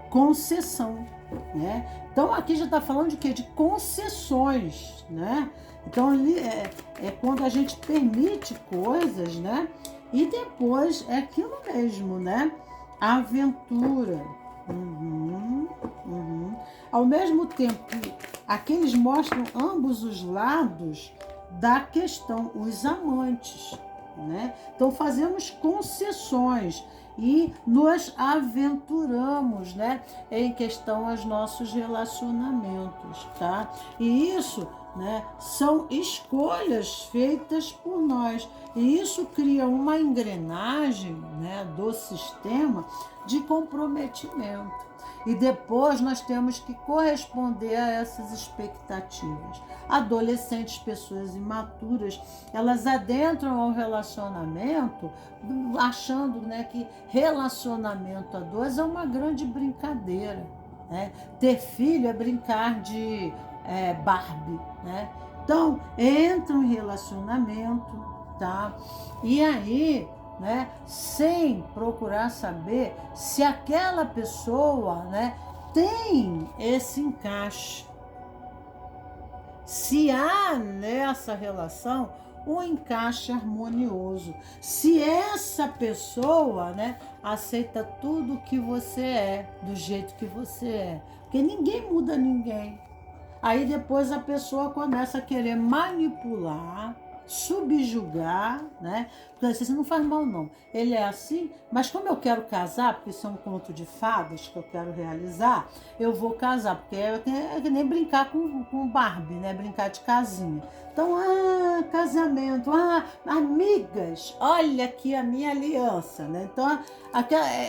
Concessão, né? Então aqui já está falando de quê? De concessões, né? Então ali é quando a gente permite coisas, né? E depois é aquilo mesmo, né? Aventura. Uhum, uhum. Ao mesmo tempo que aqui eles mostram ambos os lados da questão, os amantes, né? Então fazemos concessões e nos aventuramos, né, em questão aos nossos relacionamentos, tá? E isso, né, são escolhas feitas por nós. E isso cria uma engrenagem, né, do sistema de comprometimento. E depois nós temos que corresponder a essas expectativas. Adolescentes, pessoas imaturas, elas adentram ao relacionamento achando, né, que relacionamento a dois é uma grande brincadeira, né? Ter filho é brincar de Barbie, né? Então, entra um relacionamento, tá? E aí, né, sem procurar saber se aquela pessoa, né, tem esse encaixe. Se há nessa relação um encaixe harmonioso, se essa pessoa, né, aceita tudo que você é, do jeito que você é, porque ninguém muda ninguém. Aí depois a pessoa começa a querer manipular, subjugar, né? Porque assim, não faz mal não. Ele é assim, mas como eu quero casar, porque isso é um conto de fadas que eu quero realizar, eu vou casar, porque é que nem brincar com Barbie, né? Brincar de casinha. Então, casamento, amigas, olha aqui a minha aliança, né? Então,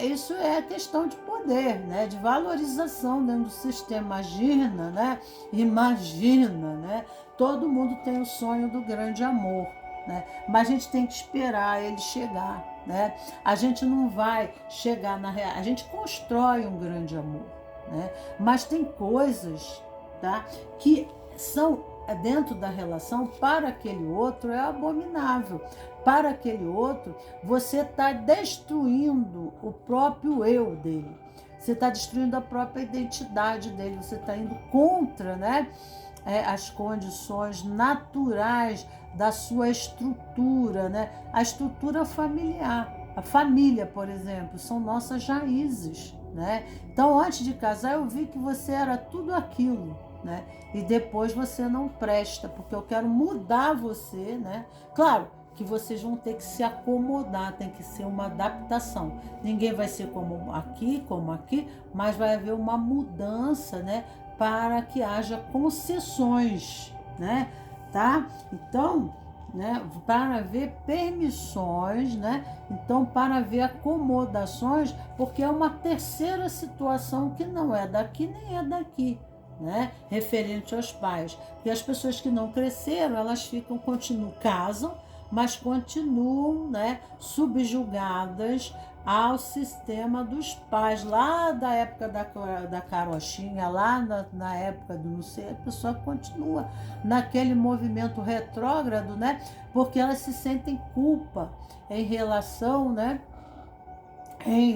isso é questão de poder, né? De valorização dentro do sistema. Imagina, né? Imagina, né? Todo mundo tem o sonho do grande amor, né? Mas a gente tem que esperar ele chegar, né? A gente não vai chegar na realidade, a gente constrói um grande amor, né? Mas tem coisas, tá, que são dentro da relação, para aquele outro é abominável. Para aquele outro, você está destruindo o próprio eu dele. Você está destruindo a própria identidade dele. Você está indo contra, né, as condições naturais da sua estrutura, né? A estrutura familiar. A família, por exemplo, são nossas raízes, né? Então, antes de casar, eu vi que você era tudo aquilo, né? E depois você não presta, porque eu quero mudar você, né? Claro que vocês vão ter que se acomodar, tem que ser uma adaptação. Ninguém vai ser como aqui, mas vai haver uma mudança, né? Para que haja concessões, né? Tá? Então, né? Para haver permissões, né? Então, para haver acomodações, porque é uma terceira situação que não é daqui nem é daqui, né? Referente aos pais. Porque as pessoas que não cresceram, elas casam, mas continuam, né, subjugadas ao sistema dos pais, lá da época da carochinha, lá na época do não sei, a pessoa continua naquele movimento retrógrado, né? Porque elas se sentem culpa em relação, né,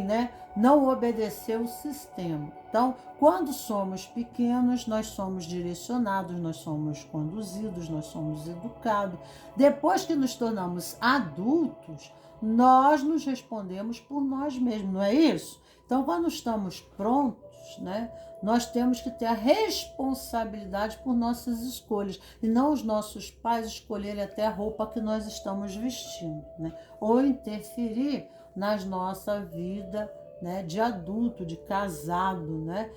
né, não obedecer o sistema. Então, quando somos pequenos, nós somos direcionados, nós somos conduzidos, nós somos educados. Depois que nos tornamos adultos, nós nos respondemos por nós mesmos, não é isso? Então, quando estamos prontos, né, nós temos que ter a responsabilidade por nossas escolhas, e não os nossos pais escolherem até a roupa que nós estamos vestindo, né, ou interferir na nossa vida né, de adulto, de casado, né?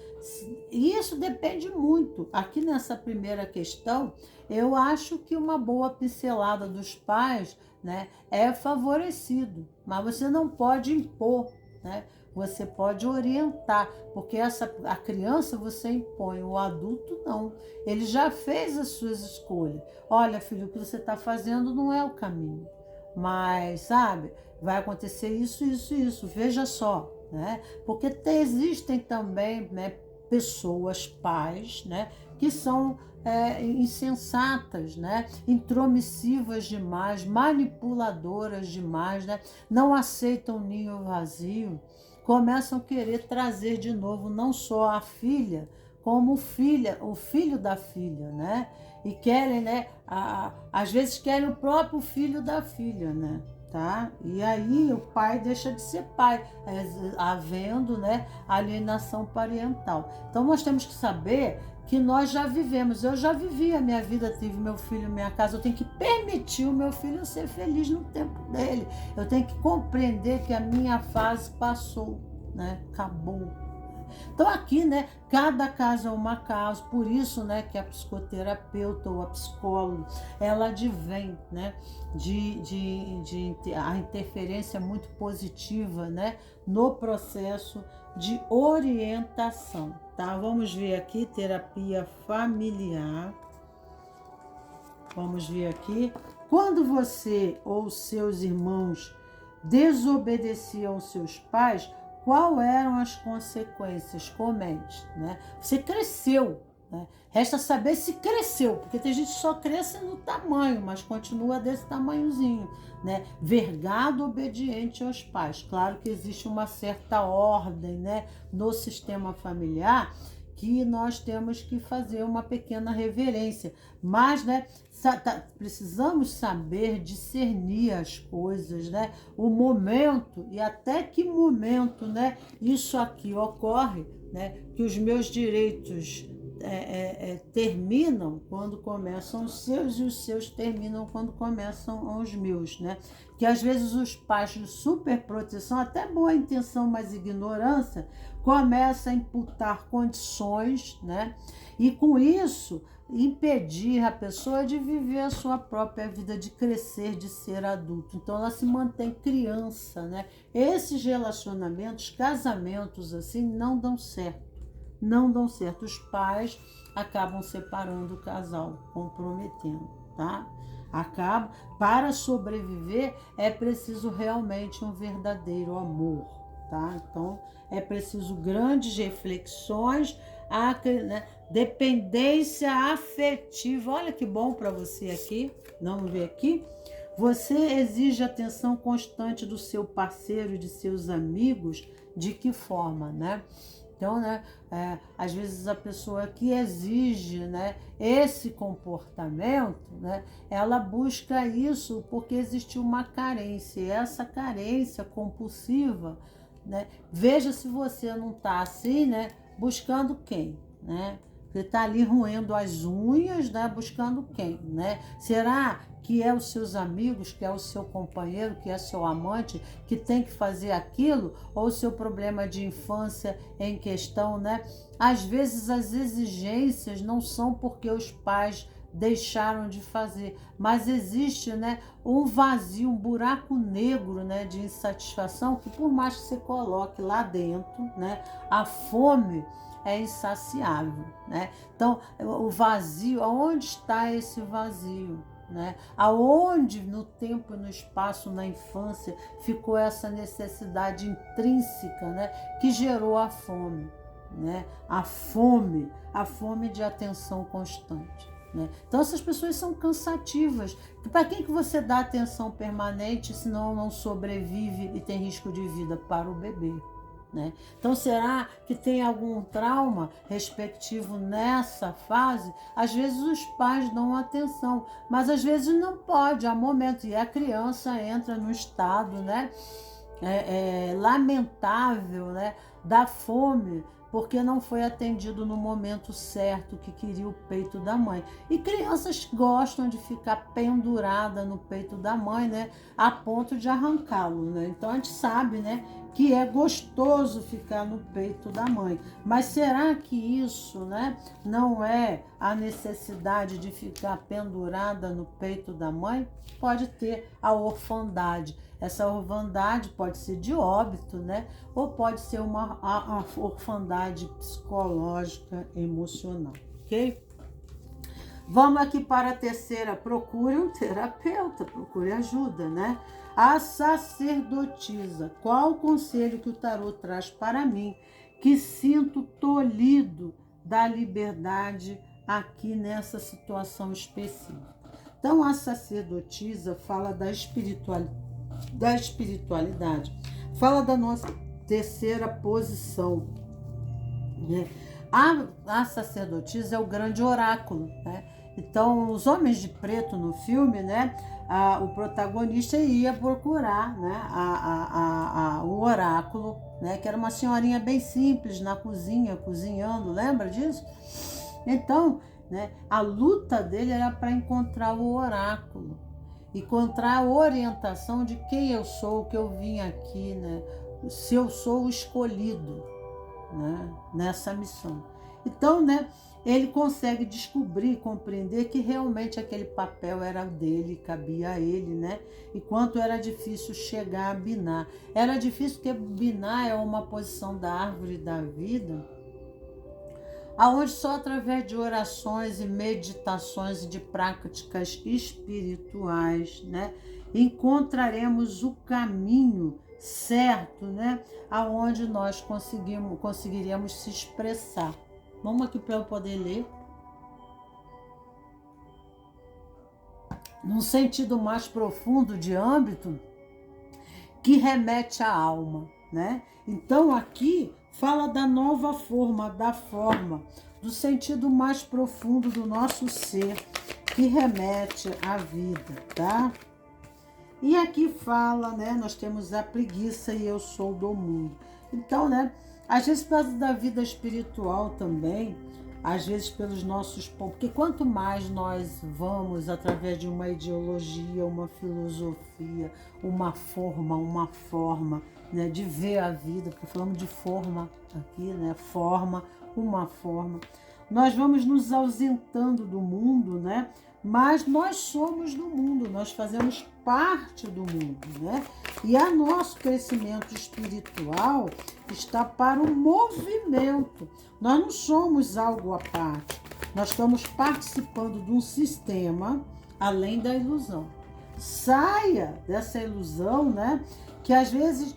E isso depende muito. Aqui nessa primeira questão, eu acho que uma boa pincelada dos pais, né, é favorecido, mas você não pode impor, né? Você pode orientar, porque a criança você impõe, o adulto não. Ele já fez as suas escolhas. Olha, filho, o que você está fazendo não é o caminho. Mas, sabe, vai acontecer isso, isso, isso. Veja só, né? Porque existem também, né, pessoas, pais, né, que são insensatas, né, intromissivas demais, manipuladoras demais, né, não aceitam ninho vazio, começam a querer trazer de novo não só a filha, como o filho da filha, né? E querem, né? Às vezes querem o próprio filho da filha, né? Tá? E aí o pai deixa de ser pai, havendo, né, alienação parental. Então nós temos que saber que nós já vivemos. Eu já vivi a minha vida, tive meu filho, minha casa. Eu tenho que permitir o meu filho ser feliz no tempo dele. Eu tenho que compreender que a minha fase passou, né? Acabou. Então aqui, né, cada caso é uma caso, por isso, né, que a psicoterapeuta ou a psicóloga, ela advém, né, a interferência muito positiva, né, no processo de orientação, tá? Vamos ver aqui, terapia familiar. Vamos ver aqui. Quando você ou seus irmãos desobedeciam seus pais, quais eram as consequências? Comente, né? Você cresceu, né? Resta saber se cresceu, porque tem gente que só cresce no tamanho, mas continua desse tamanhozinho, né? Vergado obediente aos pais. Claro que existe uma certa ordem, né, no sistema familiar, que nós temos que fazer uma pequena reverência. Mas, né, precisamos saber discernir as coisas, né? O momento e até que momento, né, isso aqui ocorre, né? Que os meus direitos terminam quando começam os seus e os seus terminam quando começam os meus, né? Que às vezes os pais de superproteção, até boa intenção, mas ignorância, começa a imputar condições, né? E com isso impedir a pessoa de viver a sua própria vida, de crescer, de ser adulto. Então ela se mantém criança, né? Esses relacionamentos, casamentos assim, não dão certo. Não dão certo. Os pais acabam separando o casal, comprometendo, tá? Para sobreviver é preciso realmente um verdadeiro amor, tá? Então é preciso grandes reflexões, né? Dependência afetiva. Olha que bom para você aqui. Vamos ver aqui. Você exige atenção constante do seu parceiro e de seus amigos. De que forma, né? Então, né, às vezes a pessoa que exige, né, esse comportamento, né, ela busca isso porque existe uma carência. E essa carência compulsiva, né, veja se você não está assim, né, buscando quem, né? Você está ali roendo as unhas, né, buscando quem, né? Será que é os seus amigos, que é o seu companheiro, que é seu amante, que tem que fazer aquilo? Ou o seu problema de infância em questão, né? Às vezes as exigências não são porque os pais deixaram de fazer, mas existe, né, um vazio, um buraco negro, né, de insatisfação, que por mais que você coloque lá dentro, né, a fome é insaciável, né? Então, o vazio, aonde está esse vazio, né? Aonde no tempo e no espaço, na infância, ficou essa necessidade intrínseca, né, que gerou a fome, né? A fome de atenção constante, né? Então essas pessoas são cansativas. Para quem que você dá atenção permanente, senão não sobrevive e tem risco de vida? Para o bebê, né? Então será que tem algum trauma respectivo nessa fase? Às vezes os pais dão atenção, mas às vezes não pode, há momentos, e a criança entra no estado, né, lamentável, né, da fome, porque não foi atendido no momento certo que queria o peito da mãe. E crianças gostam de ficar pendurada no peito da mãe, né, a ponto de arrancá-lo, né? Então a gente sabe, né, que é gostoso ficar no peito da mãe. Mas será que isso, né, não é a necessidade de ficar pendurada no peito da mãe? Pode ter a orfandade. Essa orfandade pode ser de óbito, né? Ou pode ser uma orfandade psicológica, emocional, ok? Vamos aqui para a terceira. Procure um terapeuta, procure ajuda, né? A sacerdotisa. Qual o conselho que o tarô traz para mim, que sinto tolhido da liberdade aqui nessa situação específica? Então, a sacerdotisa fala da espiritualidade, fala da nossa terceira posição, né? A sacerdotisa é o grande oráculo, né? Então, os homens de preto no filme, né? O protagonista ia procurar, né? O oráculo, né? Que era uma senhorinha bem simples na cozinha, cozinhando, lembra disso? Então, né? A luta dele era para encontrar o oráculo, encontrar a orientação de quem eu sou, que eu vim aqui, né? Se eu sou o escolhido, né, nessa missão. Então, né, ele consegue descobrir, compreender que realmente aquele papel era dele, cabia a ele, né? E quanto era difícil chegar a Binah. Era difícil porque Binah é uma posição da árvore da vida, aonde só através de orações e meditações e de práticas espirituais, né, encontraremos o caminho certo, né, aonde nós conseguiríamos se expressar. Vamos aqui para eu poder ler. Num sentido mais profundo de âmbito que remete à alma, né? Então aqui fala da nova forma, da forma, do sentido mais profundo do nosso ser, que remete à vida, tá? E aqui fala, né, nós temos a preguiça e eu sou do mundo. Então, né, às vezes por causa da vida espiritual também, às vezes pelos nossos... Porque quanto mais nós vamos através de uma ideologia, uma filosofia, uma forma, né, de ver a vida, porque falamos de forma aqui, né, uma forma, nós vamos nos ausentando do mundo, né, mas nós somos do mundo, nós fazemos parte do mundo, né, e o nosso crescimento espiritual está para o movimento. Nós não somos algo à parte, nós estamos participando de um sistema além da ilusão. Saia dessa ilusão, né, que às vezes,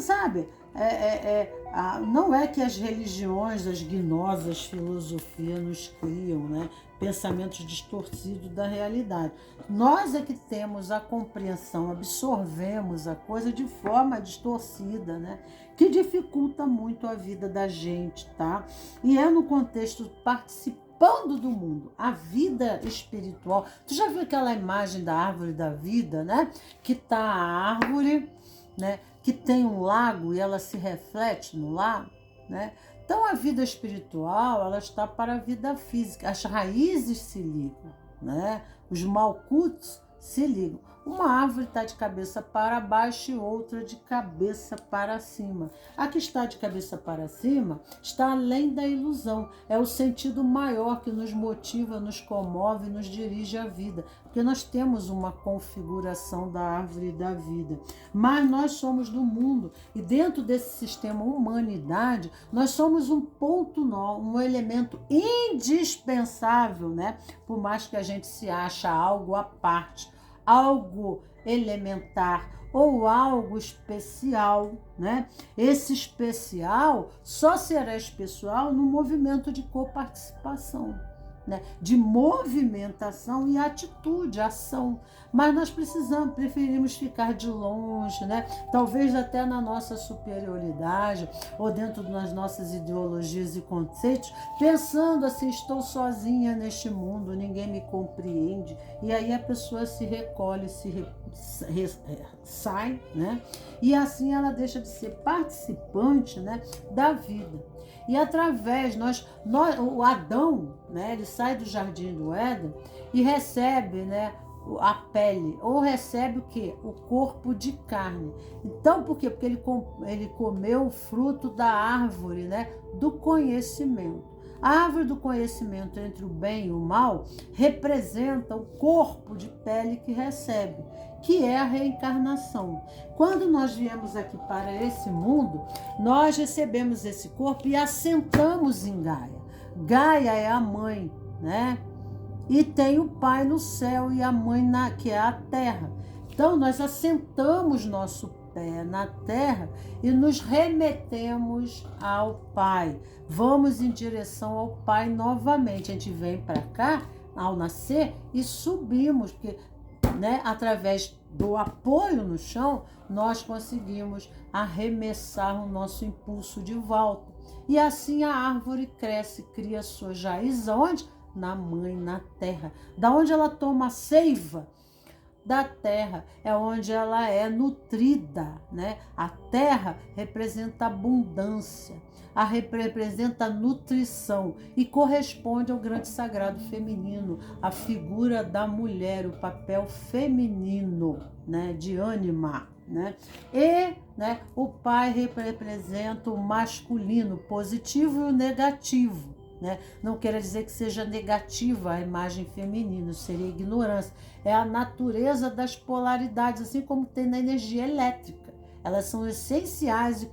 sabe, não é que as religiões, as gnosas, filosofia nos criam, né, pensamentos distorcidos da realidade. Nós é que temos a compreensão, absorvemos a coisa de forma distorcida, né, que dificulta muito a vida da gente, tá? E é no contexto participando do mundo, a vida espiritual. Tu já viu aquela imagem da árvore da vida, né? Que tá a árvore, né, que tem um lago e ela se reflete no lago, né? Então a vida espiritual, ela está para a vida física. As raízes se ligam, né? Os malkuts se ligam. Uma árvore está de cabeça para baixo e outra de cabeça para cima. A que está de cabeça para cima está além da ilusão. É o sentido maior que nos motiva, nos comove, nos dirige à vida. Porque nós temos uma configuração da árvore da vida. Mas nós somos do mundo. E dentro desse sistema humanidade, nós somos um ponto nó, um elemento indispensável, né? Por mais que a gente se ache algo à parte, algo elementar ou algo especial, né? Esse especial só será especial no movimento de coparticipação, né, de movimentação e atitude, ação. Mas nós preferimos ficar de longe, né? Talvez até na nossa superioridade ou dentro das nossas ideologias e conceitos, pensando assim, estou sozinha neste mundo, ninguém me compreende. E aí a pessoa se recolhe, sai, né? E assim ela deixa de ser participante, né, da vida. E através, o Adão, né, ele sai do jardim do Éden e recebe, né, a pele, ou recebe o quê? O corpo de carne. Então, por quê? Porque ele comeu o fruto da árvore, né, do conhecimento. A árvore do conhecimento entre o bem e o mal representa o corpo de pele que recebe, que é a reencarnação. Quando nós viemos aqui para esse mundo, nós recebemos esse corpo e assentamos em Gaia. Gaia é a mãe, né? E tem o pai no céu e a mãe que é a terra. Então nós assentamos nosso pé na terra e nos remetemos ao pai. Vamos em direção ao pai novamente. A gente vem para cá ao nascer e subimos, porque, né, através do apoio no chão, nós conseguimos arremessar o nosso impulso de volta. E assim a árvore cresce, cria suas raízes, onde? Na mãe, na terra. Da onde ela toma a seiva? Da terra, é onde ela é nutrida, né? A terra representa abundância, representa nutrição e corresponde ao grande sagrado feminino, a figura da mulher, o papel feminino, né? De ânima, né? E, né, o pai representa o masculino, positivo e o negativo. Né? Não quer dizer que seja negativa a imagem feminina, seria ignorância. É a natureza das polaridades, assim como tem na energia elétrica. Elas são essenciais e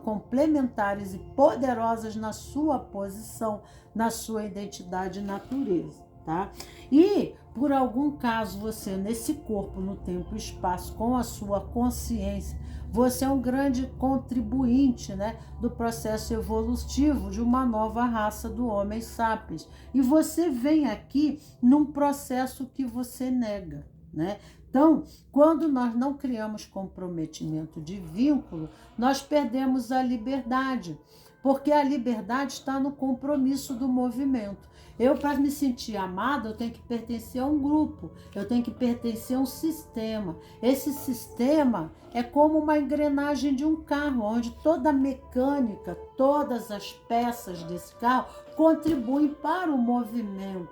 complementares e poderosas na sua posição, na sua identidade e natureza. Tá? E, por algum caso, você, nesse corpo, no tempo e espaço, com a sua consciência, você é um grande contribuinte, né, do processo evolutivo de uma nova raça do Homem Sapiens. E você vem aqui num processo que você nega, né? Então, quando nós não criamos comprometimento de vínculo, nós perdemos a liberdade, porque a liberdade está no compromisso do movimento. Eu, para me sentir amada, eu tenho que pertencer a um grupo, eu tenho que pertencer a um sistema. Esse sistema é como uma engrenagem de um carro, onde toda a mecânica, todas as peças desse carro contribuem para o movimento,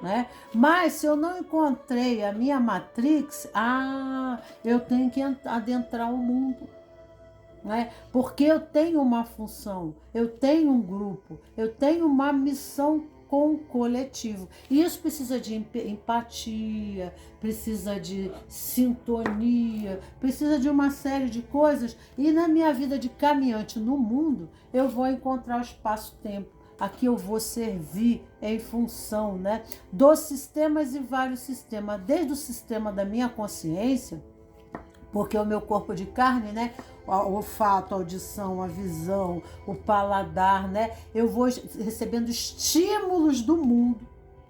né? Mas se eu não encontrei a minha matrix, eu tenho que adentrar o mundo. Né? Porque eu tenho uma função, eu tenho um grupo, eu tenho uma missão com o coletivo. E isso precisa de empatia, precisa de sintonia, precisa de uma série de coisas. E na minha vida de caminhante no mundo, eu vou encontrar o espaço-tempo. Aqui eu vou servir em função, né, dos sistemas e vários sistemas, desde o sistema da minha consciência, porque o meu corpo de carne, né, o olfato, a audição, a visão, o paladar, né, eu vou recebendo estímulos do mundo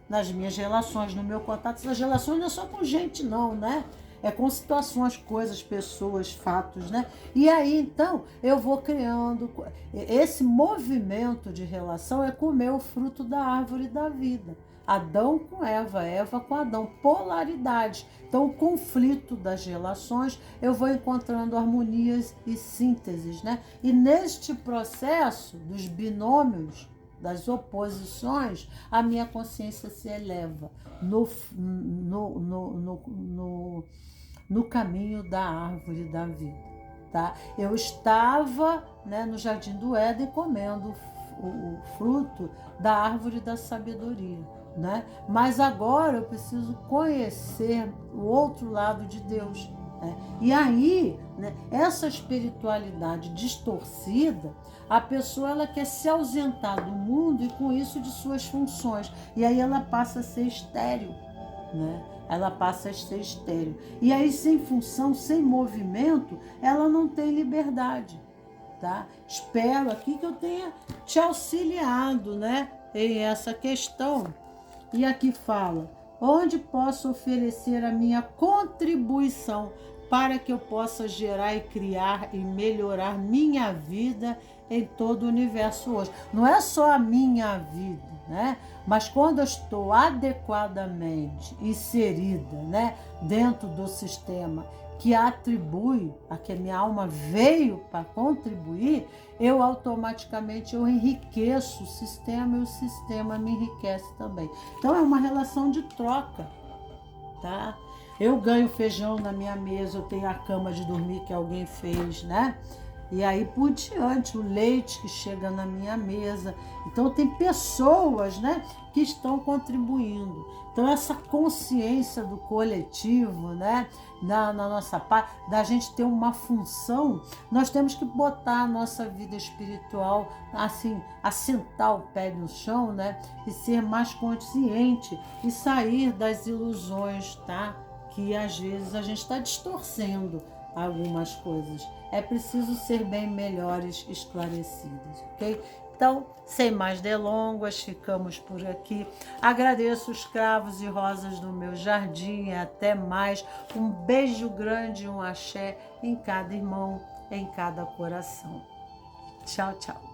nas minhas relações, no meu contato. Essas relações não é só com gente, não, né? É com situações, coisas, pessoas, fatos, né? E aí, então, eu vou criando. Esse movimento de relação é comer o fruto da árvore da vida. Adão com Eva, Eva com Adão, polaridade. Então, o conflito das relações, eu vou encontrando harmonias e sínteses, né? E neste processo dos binômios, das oposições, a minha consciência se eleva no caminho da árvore da vida. Tá? Eu estava, né, no Jardim do Éden comendo o fruto da árvore da sabedoria. Né? Mas agora eu preciso conhecer o outro lado de Deus. Né? E aí, né, essa espiritualidade distorcida, a pessoa ela quer se ausentar do mundo e com isso de suas funções. E aí ela passa a ser estéril. Né? Ela passa a ser estéril. E aí, sem função, sem movimento, ela não tem liberdade. Tá? Espero aqui que eu tenha te auxiliado, né, em essa questão E aqui fala: onde posso oferecer a minha contribuição para que eu possa gerar e criar e melhorar minha vida em todo o universo hoje. Não é só a minha vida, né? Mas quando eu estou adequadamente inserida, né, dentro do sistema que atribui, a que a minha alma veio para contribuir, eu automaticamente enriqueço o sistema e o sistema me enriquece também. Então é uma relação de troca, tá? Eu ganho feijão na minha mesa, eu tenho a cama de dormir que alguém fez, né? E aí por diante, o leite que chega na minha mesa. Então tem pessoas, né, que estão contribuindo. Então essa consciência do coletivo, né, na nossa parte, da gente ter uma função, nós temos que botar a nossa vida espiritual, assim, assentar o pé no chão, né, e ser mais consciente e sair das ilusões, tá? Que às vezes a gente está distorcendo algumas coisas. É preciso ser bem melhores esclarecidas, ok? Então, sem mais delongas, ficamos por aqui. Agradeço os cravos e rosas do meu jardim e até mais. Um beijo grande, um axé em cada irmão, em cada coração. Tchau, tchau.